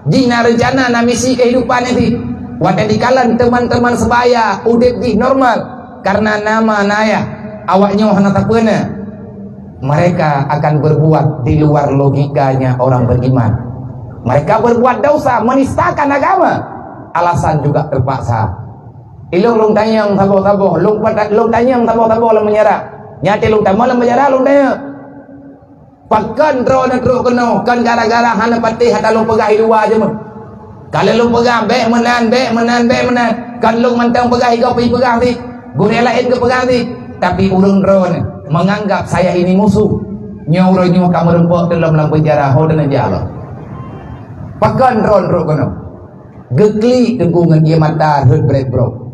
[SPEAKER 1] Jina rencana na misi kehidupan itu. Wadah dikalan teman-teman sebaya udip di normal karena nama naya awaknya hana tak pernah. Mereka akan berbuat di luar logikanya orang beriman. Mereka berbuat dosa, menistakan agama. Alasan juga terpaksa. Ilung tanyang taboh-taboh, lung tanyang taboh-taboh lam menyerah. Nyati lung tamoh lam menyerah lung tanya. Pakan drone drone keno, kan gara-gara hana patih hata lung pegah dua aja mah. Kalau lung pegah be menan. Kan lung mantang pegah kau pergi pegah ti. Gune lain ke pegah ti. Tapi urang drone menganggap saya ini musuh. Nyauro kamu rempok dalam penjara hodan aja Allah. Pakan drone keno. Gekli tengkungan dia mata heart break bro.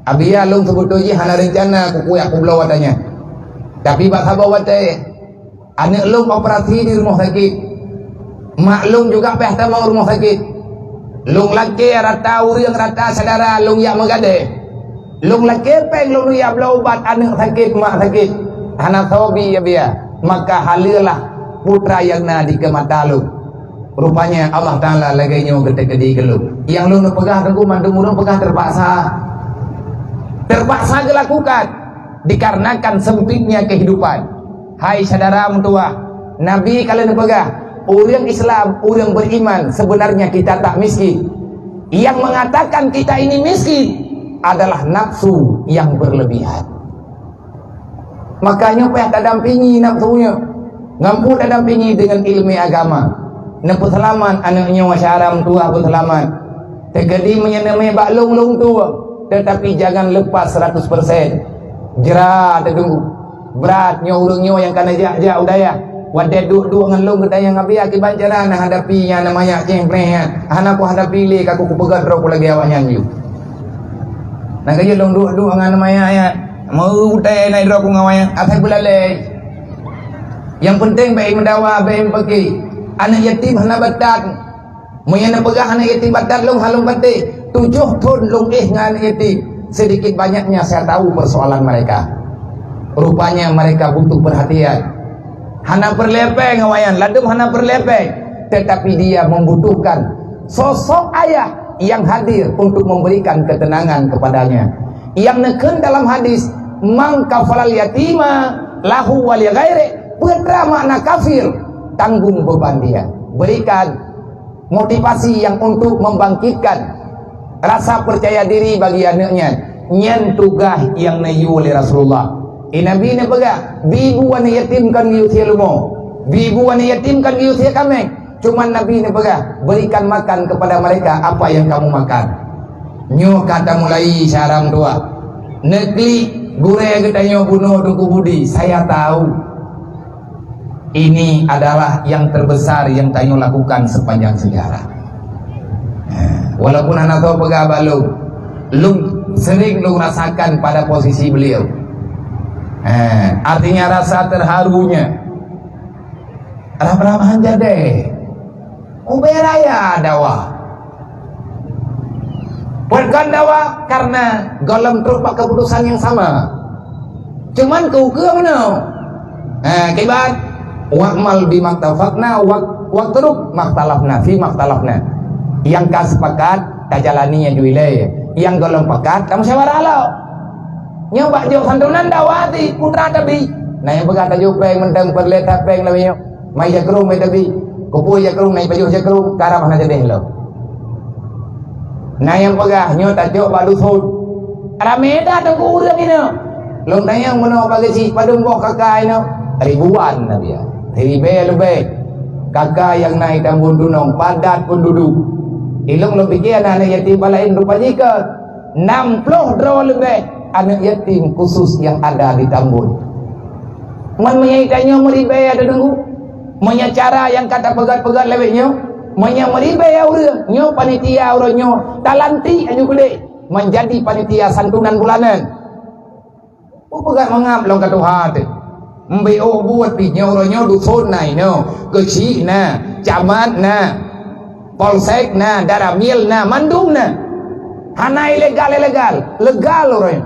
[SPEAKER 1] Abia lung sebetulnya hana rencana aku belau watanya. Tapi bak sabar wate. Anak lung operasi di rumah sakit. Maklum juga pehta mau rumah sakit. Lung laki rata yang rata saudara lung yak megade. Lung laki peng lung yak belau obat anak sakit mak sakit. Hana sobi ya biya. Maka halilah putra yang na di kemata lu. Rupanya Allah Ta'ala lagainya gede-gede ke lu. Yang lu nak pegah tengku mantu murung pegah terpaksa. Terpaksa dilakukan dikarenakan sempitnya kehidupan. Hai saudara mentua, Nabi kalian pegah, orang Islam, orang beriman, sebenarnya kita tak miskin. Yang mengatakan kita ini miskin adalah nafsu yang berlebihan. Makanya payah tak dampingi nafsunya, ngampu tak dampingi dengan ilmu agama. Nampu selamat anaknya masyarakat mentua pun selamat. Tegadi menyenami baklung-lung tua, tetapi jangan lepas 100%. Jerah tertunggu. Beratnya urungnya yang kena jak-jak udaya. Wadah duk-duk dengan long ketanya ngabi akibat cara nak hadapinya namanya cengpreh. Anak aku hadapi le aku pegat ro lagi awak nyanyi. Nak kerja long duk-duk dengan namanya ya. Mau utai naik ro aku ngawanya. Atai pula le. Yang penting baik mendawa baik pergi. Anak yatim hana batat. Moyana pegah anak yatim batat long halung batik. 7 tahun long dengan anak yatim. Sedikit banyaknya saya tahu persoalan mereka. Rupanya mereka butuh perhatian. Hana perlepeng awayan, ladum hana perlepeng. Tetapi dia membutuhkan sosok ayah yang hadir untuk memberikan ketenangan kepadanya. Yang neken dalam hadis, man kafalal yatima lahu wal ghairi. Putra makna kafir, tanggung beban dia. Berikan motivasi yang untuk membangkitkan rasa percaya diri bagi anaknya. Nyen tugah yang nayu oleh Rasulullah. Nabi ni pegah bibu wana yatim kan giusia lumo, bibu wana yatim kan giusia kami. Cuma Nabi ni pegah berikan makan kepada mereka apa yang kamu makan. Nyo kata mulai syaram tua negeri gure katanya bunuh duku budi. Saya tahu ini adalah yang terbesar yang Tanyo lakukan sepanjang sejarah. Walaupun anak tahu pegah balung lung sering lung rasakan pada posisi beliau. Artinya rasa terharunya Ramahan jadi Uberaya dawa. Bukan dawa karena golem terupa keputusan yang sama. Cuman kau ke mana? Kibat wa'mal bimaktafakna waqtruk maktalafna fi maktalafna. Yang kau sepakat kajalaninya juilai. Yang golem pekat kamu syawara lo. Nyoba jauh santunan dawati putra tabi. Nah yang berkata jauh peng mentang perleta peng lawinyo. Mai jakrum mai tabi. Kupu jakrum nai pajuh jakrum karah mana jadi lo. Nah yang pegah nyo tajuk badu sud. Rameda tu kurang ini. Long tayang mana bagi si padung boh kakak ini. Ribuan nabi ya. Ribe lebih. Kakak yang naik tambun dunong padat penduduk. Ilung lo pikir anak yatim palain rupanya ke 60 draw lebih anak yatim khusus yang ada di Tambun. Menyaitanya meribai ada dulu. Menyacara yang kata pegat-pegat lebihnya. Meribai orang. Nyo panitia orangnya. Talanti aja kulit. Menjadi panitia santunan bulanan. Pegat mengap long kata hati. Mbeo buat pinya orangnya dusun nai no. Kecil na. Camat na. Polsek na, daramil na, mandum na. Hana ilegal orang.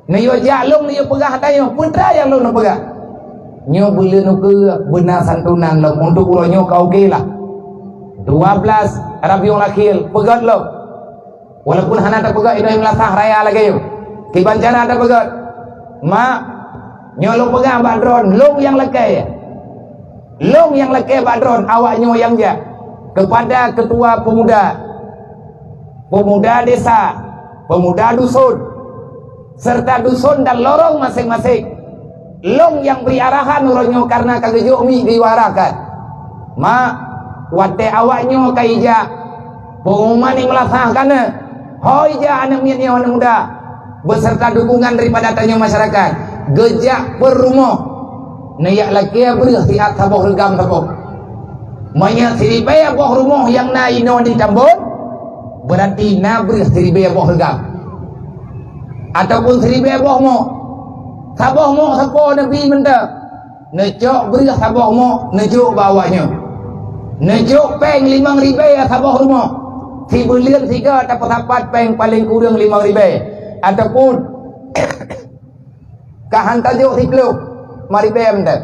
[SPEAKER 1] Nayo jalung nayo pegah tayo, putra yang lo nak pegah. Nyo boleh nak benar santunan lo untuk uronyo kau gila. 12 Rabiul Akhir pegat lo. Walaupun hana tak pegat ini melasah raya lagi yo. Kibancana tak pegat. Mak nyo lo pegah badron, long yang lekay. Long yang lekay badron, awak nyo yang ja. Kepada ketua pemuda desa, pemuda dusun, serta dusun dan lorong masing-masing. Long yang beri arahan uronyo karena kagejo mi diwarakan. Mak, wate awaknyo kaija, pengumuman yang melasahkan. Hoija anak miatnya anak muda, beserta dukungan daripada tanya masyarakat. Gejak perumah, nayak laki beri siat saboh regam saboh. Manya siribaya boh rumah yang na ino di Tambun berarti na beri siribaya boh regam ataupun siribaya boh mo saboh mo sapo nabi menta necok beri saboh mo nejuk bawahnya nejuk peng 5 ribaya saboh rumah si bulian tiga dapat dapat peng paling kurang 5 ribaya ataupun kahan tajuk si peluk maribaya menta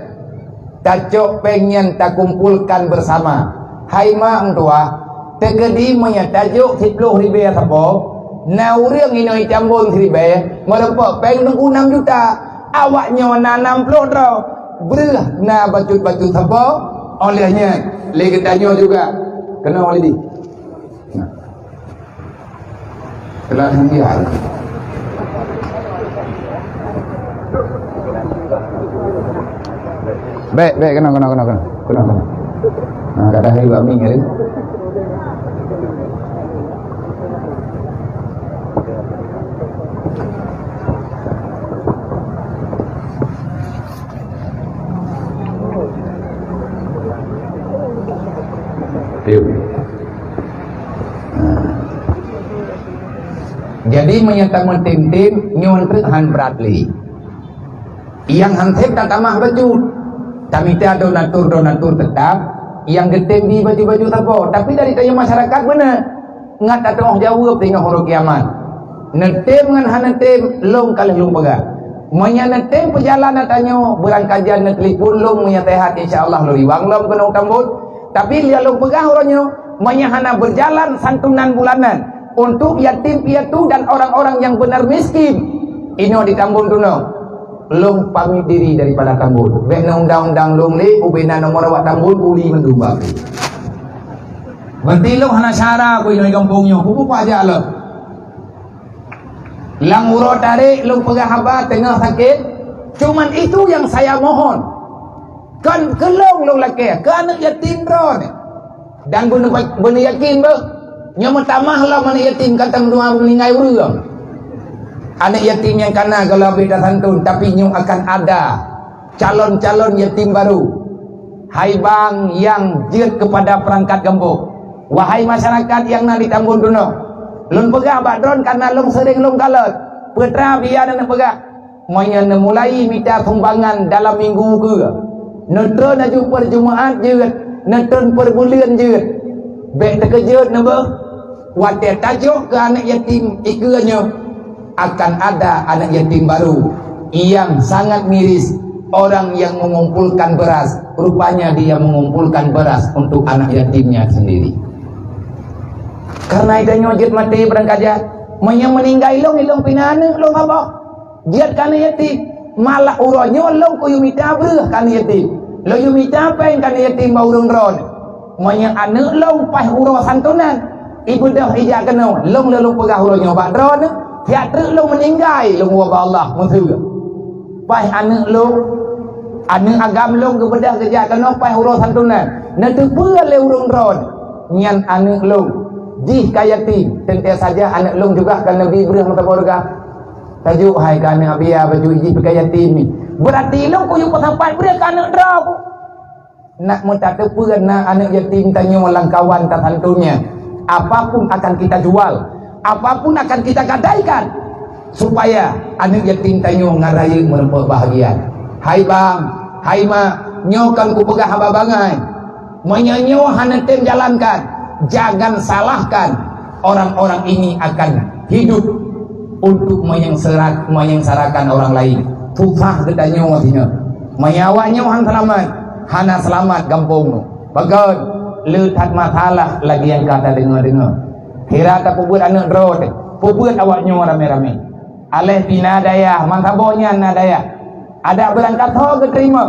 [SPEAKER 1] tajuk pengen tak kumpulkan bersama. Hai mak tua, tegedi punya tajuk 10 ribu sapo. Na urang ini Tambun ribu, merempak peng nunggu 6 juta. Awaknya na 60 draw. Berah na baju-baju sapo. Olehnya lagi tanya juga. Kena oleh di. Kelas dia.
[SPEAKER 2] Baik, kena.
[SPEAKER 1] Nah, kata hari bami ni. Jadi menyatakan tim-tim nyontrek Han Bradley. Yang hansip tak tamah baju. Kami tiada donatur tetap yang getem di baju-baju sapo. Tapi dari tanya masyarakat benar. Ngat tak tengah jawab tengah huruf kiamat. Netem dengan hanetem long kali long pegang. Manya netem perjalanan tanya berangkajan netelipun long menyatehat insyaallah lo riwang long kena Tambun. Tapi dia long pegang orangnya manya hana berjalan santunan bulanan untuk yatim piatu dan orang-orang yang benar miskin. Ino di Tambun tuno. Long pamit diri daripada Tambun. Bena undang-undang long le ubena nomor awak Tambun uli mendumba. Berarti long hana syara ko ino kampungnya. Pupu pa aja lo. Lang uro tarik long pegang haba tengah sakit. Cuman itu yang saya mohon. Kan kelong long laki, ke anak yatim ron. Dan benar yakin ba? Nya metamah lah mana yatim kata menua meninggai urang. Anak yatim yang kana kalau beda santun, tapi nyung akan ada calon-calon yatim baru. Hai bang yang jiat kepada perangkat gembok. Wahai masyarakat yang nak di Tambun duno. Lun pegah badron karena lung sering lung kalut. Putra biar nak pegah. Monya mulai minta sumbangan dalam minggu ke. Netra naju perjumaat jiat Nonton perbulan je. Baik terkejut nama. Wadah tajuk ke anak yatim ikutnya akan ada anak yatim baru yang sangat miris. Orang yang mengumpulkan beras, rupanya dia mengumpulkan beras untuk anak yatimnya sendiri. Karena itu nyojit mati berangkajat, meninggal ilong pinana long apa? Jiat kana yatim, malah uronyo long kuyumita berah kana yatim. Lo yumita pen kana yatim baurung ron. Anak long pas uro santunan. Ibu dah ijak kena, long lalu pegah uronyo bak ron. Tiap ter long meninggal long wabah Allah musuh. Pas anak long anak agam long kebedah kerja kena pai huruf santunan nanti pula le urung ron nyan anak long jih kayati tentu saja anak long juga kan nabi ibrahim mata borga tajuk hai kan abia baju jih kayati ni berarti long ko yung pasampai bre kan anak draw nak minta tepuan na anak yatim tanya walang kawan tak santunya apapun akan kita jual apapun akan kita gadaikan supaya anak yatim tanya ngaraya merempah bahagia. Hai bang, hai mak, nyokan ku pegah hamba bangai. Menyanyo hanetem jalankan. Jangan salahkan orang-orang ini akan hidup untuk menyengsarakan orang lain. Tufah kita nyawa sini. Menyawanya han selamat, hana selamat kampung nu. Bagon, letat masalah lagi yang kata dengar-dengar. Kira tak pubut anak drone, pubut awak nyawa rame-rame. Aleh pina daya, mantabonya nadaya. Ada berangkat ho keterima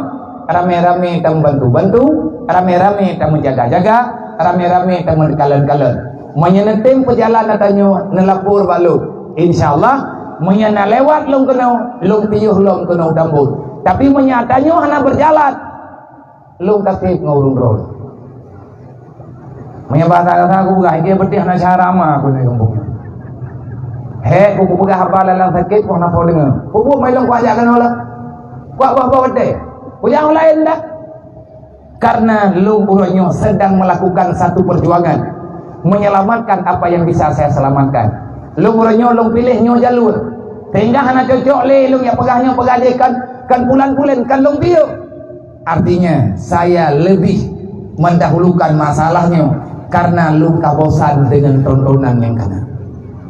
[SPEAKER 1] rame-rame tak bantu-bantu rame-rame tak menjaga-jaga rame-rame tak mendekalan-kalan menyenetim perjalanan tanyo nelapur balu insyaallah menyana lewat long kena long piyuh long kena dambut tapi menyatanyo hana berjalan long kasih ngurung road menyebata aku gah dia betih na syarama aku ni kampungnya he ku pegah hafal dalam sakit ku hana dengar ku mai long ku ajak kena lah Wah deh, yang lain dah. Karena lu uronyo sedang melakukan satu perjuangan menyelamatkan apa yang bisa saya selamatkan. Lu uronyo lu pilih nyo jalur sehingga hana cocok le lu yang pegahnya kan pulan-pulan kan lu bio. Artinya saya lebih mendahulukan masalahnya karena lu kabosan dengan tontonan yang kanan.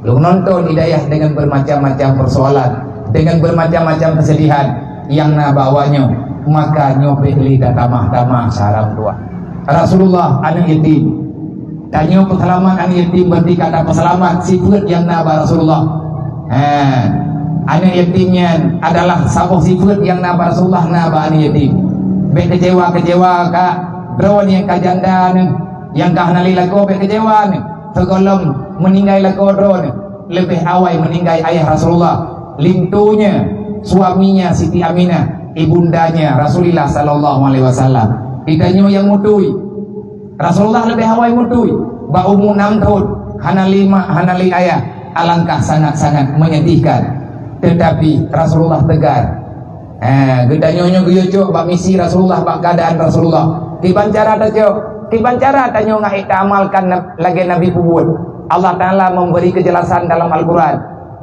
[SPEAKER 1] Lu nonton hidayah dengan bermacam-macam persoalan, dengan bermacam-macam kesedihan yang nabawanya maka nyopeli tamah-tamah sarang tua Rasulullah anak yatim tanya peselamat anak yatim berarti kata peselamat sifat yang naba Rasulullah anak yatimnya adalah satu sifat yang naba Rasulullah naba anak yatim baik kecewa kak drone yang kajanda yang kahnali laku baik kecewa segolong meninggal laku drone lebih awal meninggal ayah Rasulullah lintunya suaminya Siti Aminah, ibundanya Rasulullah sallallahu alaihi wasallam. Ditanya yang mutui. Rasulullah lebih hawai mutui. Ba umur 6 tahun, hanali ayah. Alangkah sangat-sangat menyedihkan. Tetapi Rasulullah tegar. Gedanya guyucuk ba misi Rasulullah, ba keadaan Rasulullah. Kibancara tanya ngai amalkan lagi Nabi pubut. Allah Taala memberi kejelasan dalam Al-Qur'an.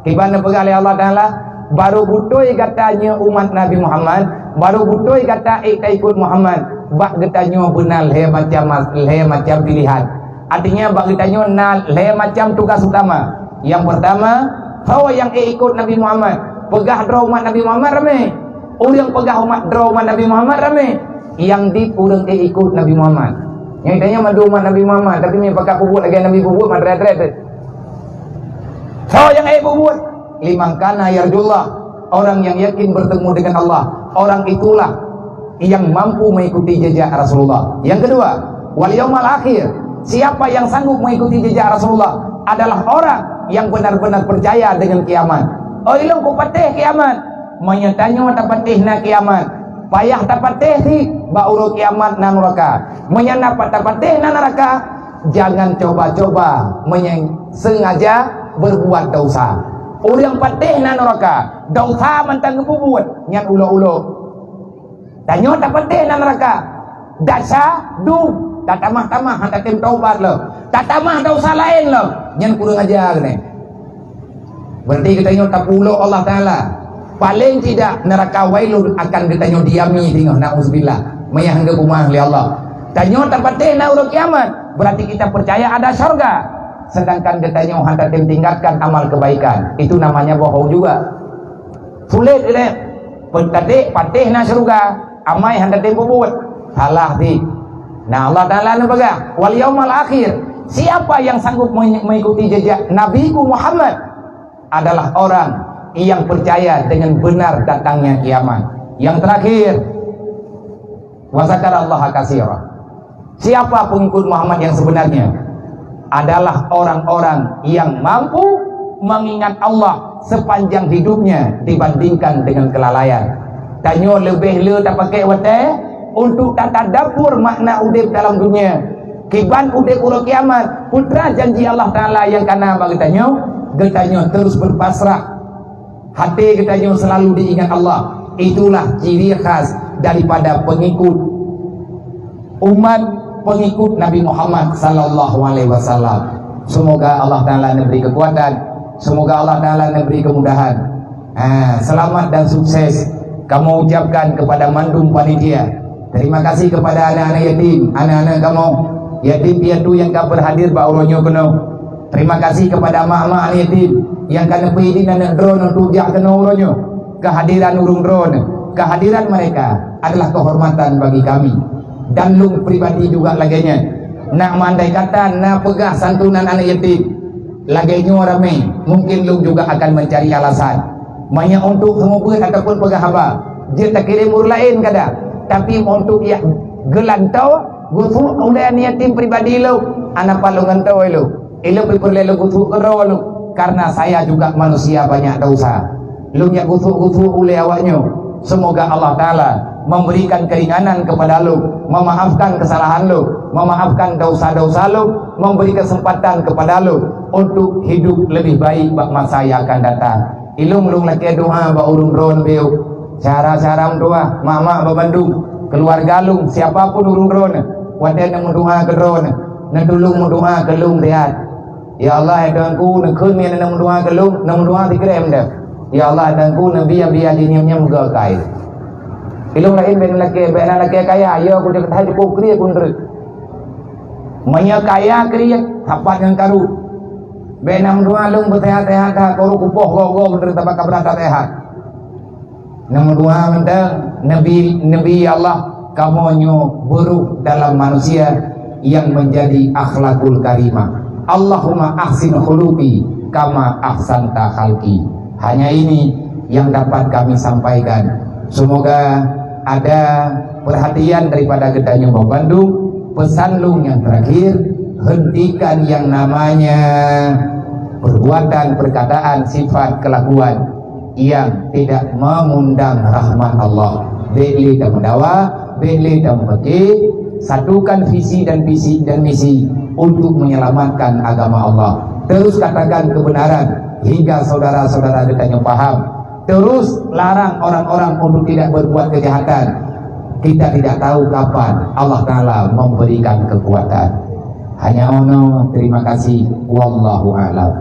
[SPEAKER 1] Kibana pegali Allah Taala baru butuh katanya umat Nabi Muhammad baru butuh kata ikut Muhammad bak katanya benar le macam pilihan artinya bak katanya le macam tugas utama yang pertama bahwa yang ikut Nabi Muhammad pegah draw umat Nabi Muhammad rame orang pegah draw umat Nabi Muhammad rame yang di orang ikut Nabi Muhammad yang tanya madu umat Nabi Muhammad tapi ni pakai pubut lagi Nabi pubut madret-ret so yang pubut liman kana yarjullah orang yang yakin bertemu dengan Allah orang itulah yang mampu mengikuti jejak Rasulullah. Yang kedua wal yaumal akhir siapa yang sanggup mengikuti jejak Rasulullah adalah orang yang benar-benar percaya dengan kiamat. Oh ilmu ku patih kiamat menyatanya tak patih na kiamat payah tak patih si bauro kiamat na neraka menyana tak patih na neraka jangan coba-coba sengaja berbuat dosa. Orang patih na neraka dosa mantan ngebubut nyan ulo-ulo tanya tak patih na neraka dasa du tak tamah-tamah hantar tim taubat lo tak tamah dosa lain lo nyan kurang ajar ni berarti kita tak pulo Allah Ta'ala paling tidak neraka wailun akan kita diami tengok na'udzubillah mayah hangga kumah li Allah Tanya terpatih na urut kiamat, berarti kita percaya ada syurga. Sedangkan katanya hendak tingkatkan amal kebaikan, itu namanya bohong juga. Sulit dia. Tadi patih na syurga, amai hendak buat. Salah di. Nah Allah Ta'ala nak pegang wal yaumal akhir. Siapa yang sanggup mengikuti jejak Nabi Muhammad adalah orang yang percaya dengan benar datangnya kiamat. Yang terakhir, wasakarallaha katsira. Siapa pengikut Muhammad yang sebenarnya? Adalah orang-orang yang mampu mengingat Allah sepanjang hidupnya dibandingkan dengan kelalaian. Tanya lebih le tak pakai wate untuk tadabur makna udip dalam dunia. Kiban udip urut kiamat, putra janji Allah Ta'ala yang kana bagi tanya terus berpasrah. Hati kita selalu diingat Allah. Itulah ciri khas daripada pengikut umat pengikut Nabi Muhammad sallallahu alaihi wasallam. Semoga Allah Ta'ala memberi kekuatan, semoga Allah Ta'ala memberi kemudahan. Selamat dan sukses kamu ucapkan kepada mandum panitia. Terima kasih kepada anak-anak yatim, anak-anak kamu yatim piatu yang kau berhadir ba uronyo kena. Terima kasih kepada mak-mak yatim yang kena pergi anak drone untuk jak kena uronyo. Kehadiran urung drone, kehadiran mereka adalah kehormatan bagi kami. Dan lu pribadi juga laganya nak mandai kata nak pegah santunan anak yatim laganya ramai, mungkin lu juga akan mencari alasan banyak untuk semua ataupun pegah haba dia tak kirim ur lain kada, tapi untuk ya gelantau gutu udah yatim pribadi lu anak palungan tau lu perlu gutu kero lu, karena saya juga manusia banyak dosa lu nya gutu oleh awaknya. Semoga Allah Ta'ala memberikan keringanan kepada lu, memaafkan kesalahan lu, memaafkan dosa-dosa lu, memberi kesempatan kepada lu untuk hidup lebih baik bak masa yang akan datang. Ilung laki doa ba urung ron beu. Cara-cara doa mak-mak ba Bandung, keluarga lu siapapun urung ron, wadah nang doa ke ron, nang tulung doa ke lung lihat. Ya Allah dangku nang keun mi nang doa ke lung, nang doa dikrem dah. Ya Allah dangku nabi biya dinyamnya muga kai. Ilung lain ben laki kaya ya aku dak thai ko kriya kunre. Manya kaya kriya hapat yang karu. Benam dua lung betehat-tehat koru kupoh go bener tabak kabrata tehat. Nomor dua mentang nabi Allah kamonyo buruk dalam manusia yang menjadi akhlakul karimah. Allahumma ahsin khuluqi kama ahsanta khalqi. Hanya ini yang dapat kami sampaikan. Semoga ada perhatian daripada Gedanyung Bandung. Pesan lu yang terakhir, hentikan yang namanya perbuatan, perkataan, sifat, kelakuan yang tidak mengundang rahmat Allah. Beli dan mendawa, beli dan membagi, satukan visi dan misi untuk menyelamatkan agama Allah. Terus katakan kebenaran hingga saudara-saudara kita paham. Terus larang orang-orang untuk tidak berbuat kejahatan. Kita tidak tahu kapan Allah Ta'ala memberikan kekuatan. Hanya ono, terima kasih. Wallahu a'lam.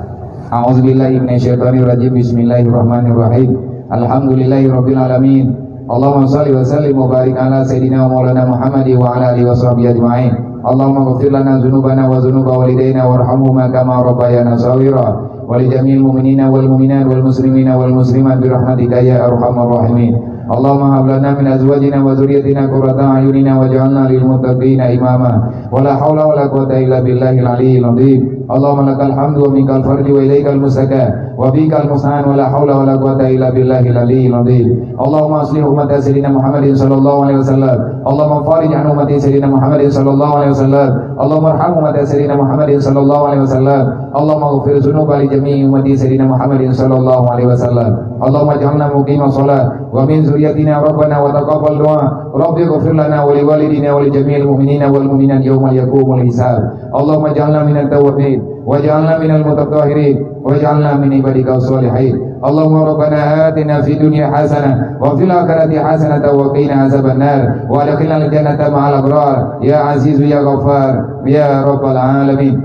[SPEAKER 1] A'udzubillahi minasyaitonirrajim. Bismillahirrahmanirrahim. Alhamdulillahirabbil alamin. Allahumma shalli wa sallim wa barik ala sayidina wa maulana Muhammad wa ala alihi wa sahbihi ajma'in. Allahumma ighfir lana dzunubana wa dzunuba walidayna warhamhuma kama rabbayana shaghira. ولجميع المؤمنين والمؤمنات والمسلمين والمسلمات برحمتك يا أرحم الراحمين. اللهم هب لنا من أزواجنا وذريتنا قرة أعين واجعلنا للمتقين إماما. ولا حول ولا قوة إلا بالله العلي العظيم. اللهم لك الحمد ومنك الفرج وإليك المستكان وبك المستعان ولا حول ولا قوة إلا بالله العلي العظيم. اللهم أصلح أمة سيدنا محمد صلى الله عليه وسلم. اللهم فارج عن أمة سيدنا محمد صلى الله عليه وسلم. اللهم ارحم أمة سيدنا محمد صلى الله عليه وسلم. اللهم اغفر ذنوب لجميع أمة سيدنا محمد صلى الله عليه وسلم. اللهم اجعلنا مقيم الصلاة ومن ذريتنا ربنا وتقبل دعاء. رب اغفر لنا ولوالدينا ولجميع المؤمنين والمؤمنات يوم يقوم الحساب. اللهم اجعلنا من التوابين واجعلنا من المتطهرين واجعلنا من عبادك الصالحين. اللهم ربنا آتنا في الدنيا حسنة وفي الآخرة حسنة وقنا عذاب النار وادخلنا الجنة مع الأبرار يا عزيز يا غفار يا رب العالمين.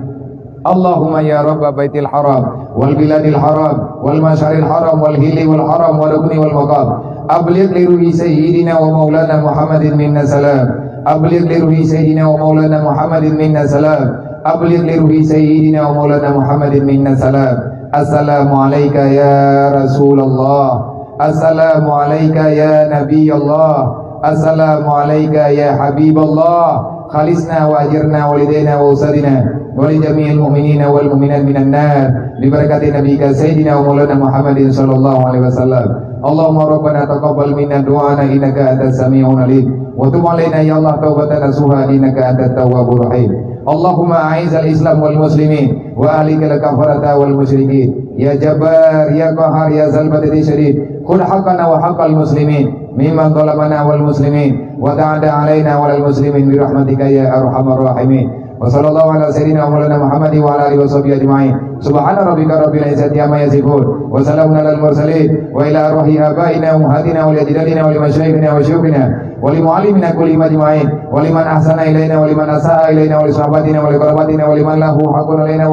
[SPEAKER 1] اللهم يا رب بيت الحرام والبلاد الحرام والمشعر الحرام والهل والحرم والركن والمقام أبلغ لروح سيدنا ومولانا محمد منا سلام. أبلغ لروح سيدنا ومولانا محمد منا سلام أبلغ لروح سيدنا ومولانا محمد منا سلام السلام عليك يا رسول الله السلام عليك يا نبي الله السلام عليك يا حبيب الله خلصنا وأجرنا ولدينا وأسرنا ولجميع المؤمنين والمؤمنات من النار ببركة نبيك سيدنا ومولانا محمد صلى الله عليه وسلم اللهم ربنا تقبل منا دعانا إنك أنت السميع العليم وتب علينا يا الله توبة نصوحا إنك أنت التواب الرحيم اللهم أعز الإسلام والمسلمين وأهلك الكفرة والمشركين يا جبار يا قهار يا ذا البدر الشديد خذ حقنا وحق المسلمين ممن ظلمنا والمسلمين وتعدى علينا وعلى المسلمين برحمتك يا أرحم الراحمين وصلى الله على سيدنا ومولانا محمد وعلى آله وصحبه أجمعين سبحان ربك رب العزة عما يصفون وسلام على المرسلين وإلى أرواح آبائنا وأمهاتنا ولأجدادنا ولمشايخنا وشيوخنا ولمعلمنا كلهم أجمعين ولمن أحسن إلينا ولمن أساء إلينا ولصحباتنا ولقراباتنا ولمن له حق علينا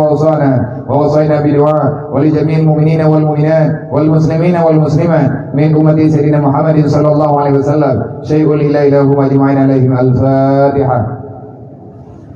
[SPEAKER 1] ووصينا بدعاء ولجميع المؤمنين والمؤمنات والمسلمين والمسلمات من أمة سيدنا محمد صلى الله عليه وسلم شيء لله لهم أجمعين عليهم الفاتحة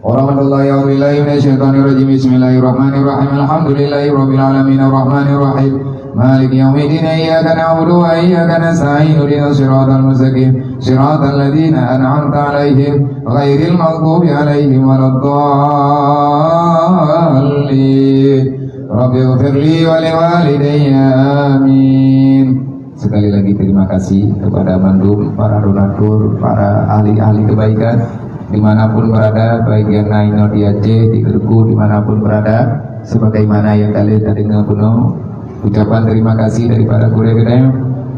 [SPEAKER 1] warahmatullahi wabarakatuh. Minasyaitonirrajim. Bismillahirrahmanirrahim. Alhamdulillahi rabbil alamin arrahmanir rahim maliki yaumiddin iyyaka na'budu wa iyyaka nasta'in ihdinas siratal mustaqim siratal ladzina an'amta 'alaihim ghairil maghdubi 'alaihim waladdallin. Rabbighfirli wa liwalidayya amin. Sekali lagi terima kasih kepada mandum, para donatur, para ahli-ahli kebaikan dimanapun berada, baik yang naik di Aceh, di Gergu, dimanapun berada, sebagaimana yang kalian tadi penuh ucapan terima kasih daripada guru-guru.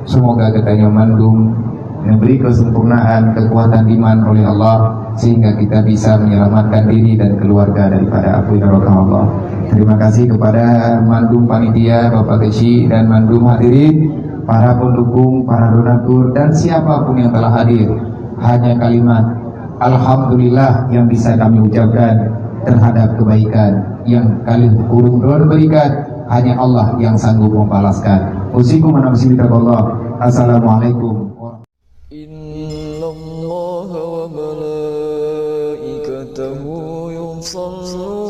[SPEAKER 1] Semoga kita mandum memberi kesempurnaan kekuatan iman oleh Allah sehingga kita bisa menyelamatkan diri dan keluarga daripada api neraka Allah. Terima kasih kepada mandum panitia, Bapak Kesi dan mandum hadirin, para pendukung, para donatur dan siapapun yang telah hadir. Hanya kalimat alhamdulillah yang bisa kami ucapkan terhadap kebaikan yang kalian kurung berikan. Hanya Allah yang sanggup membalaskan. Usikum wa nafsi bitaqallah. Assalamualaikum.
[SPEAKER 4] Innallaha wa malaikatahu yusalluna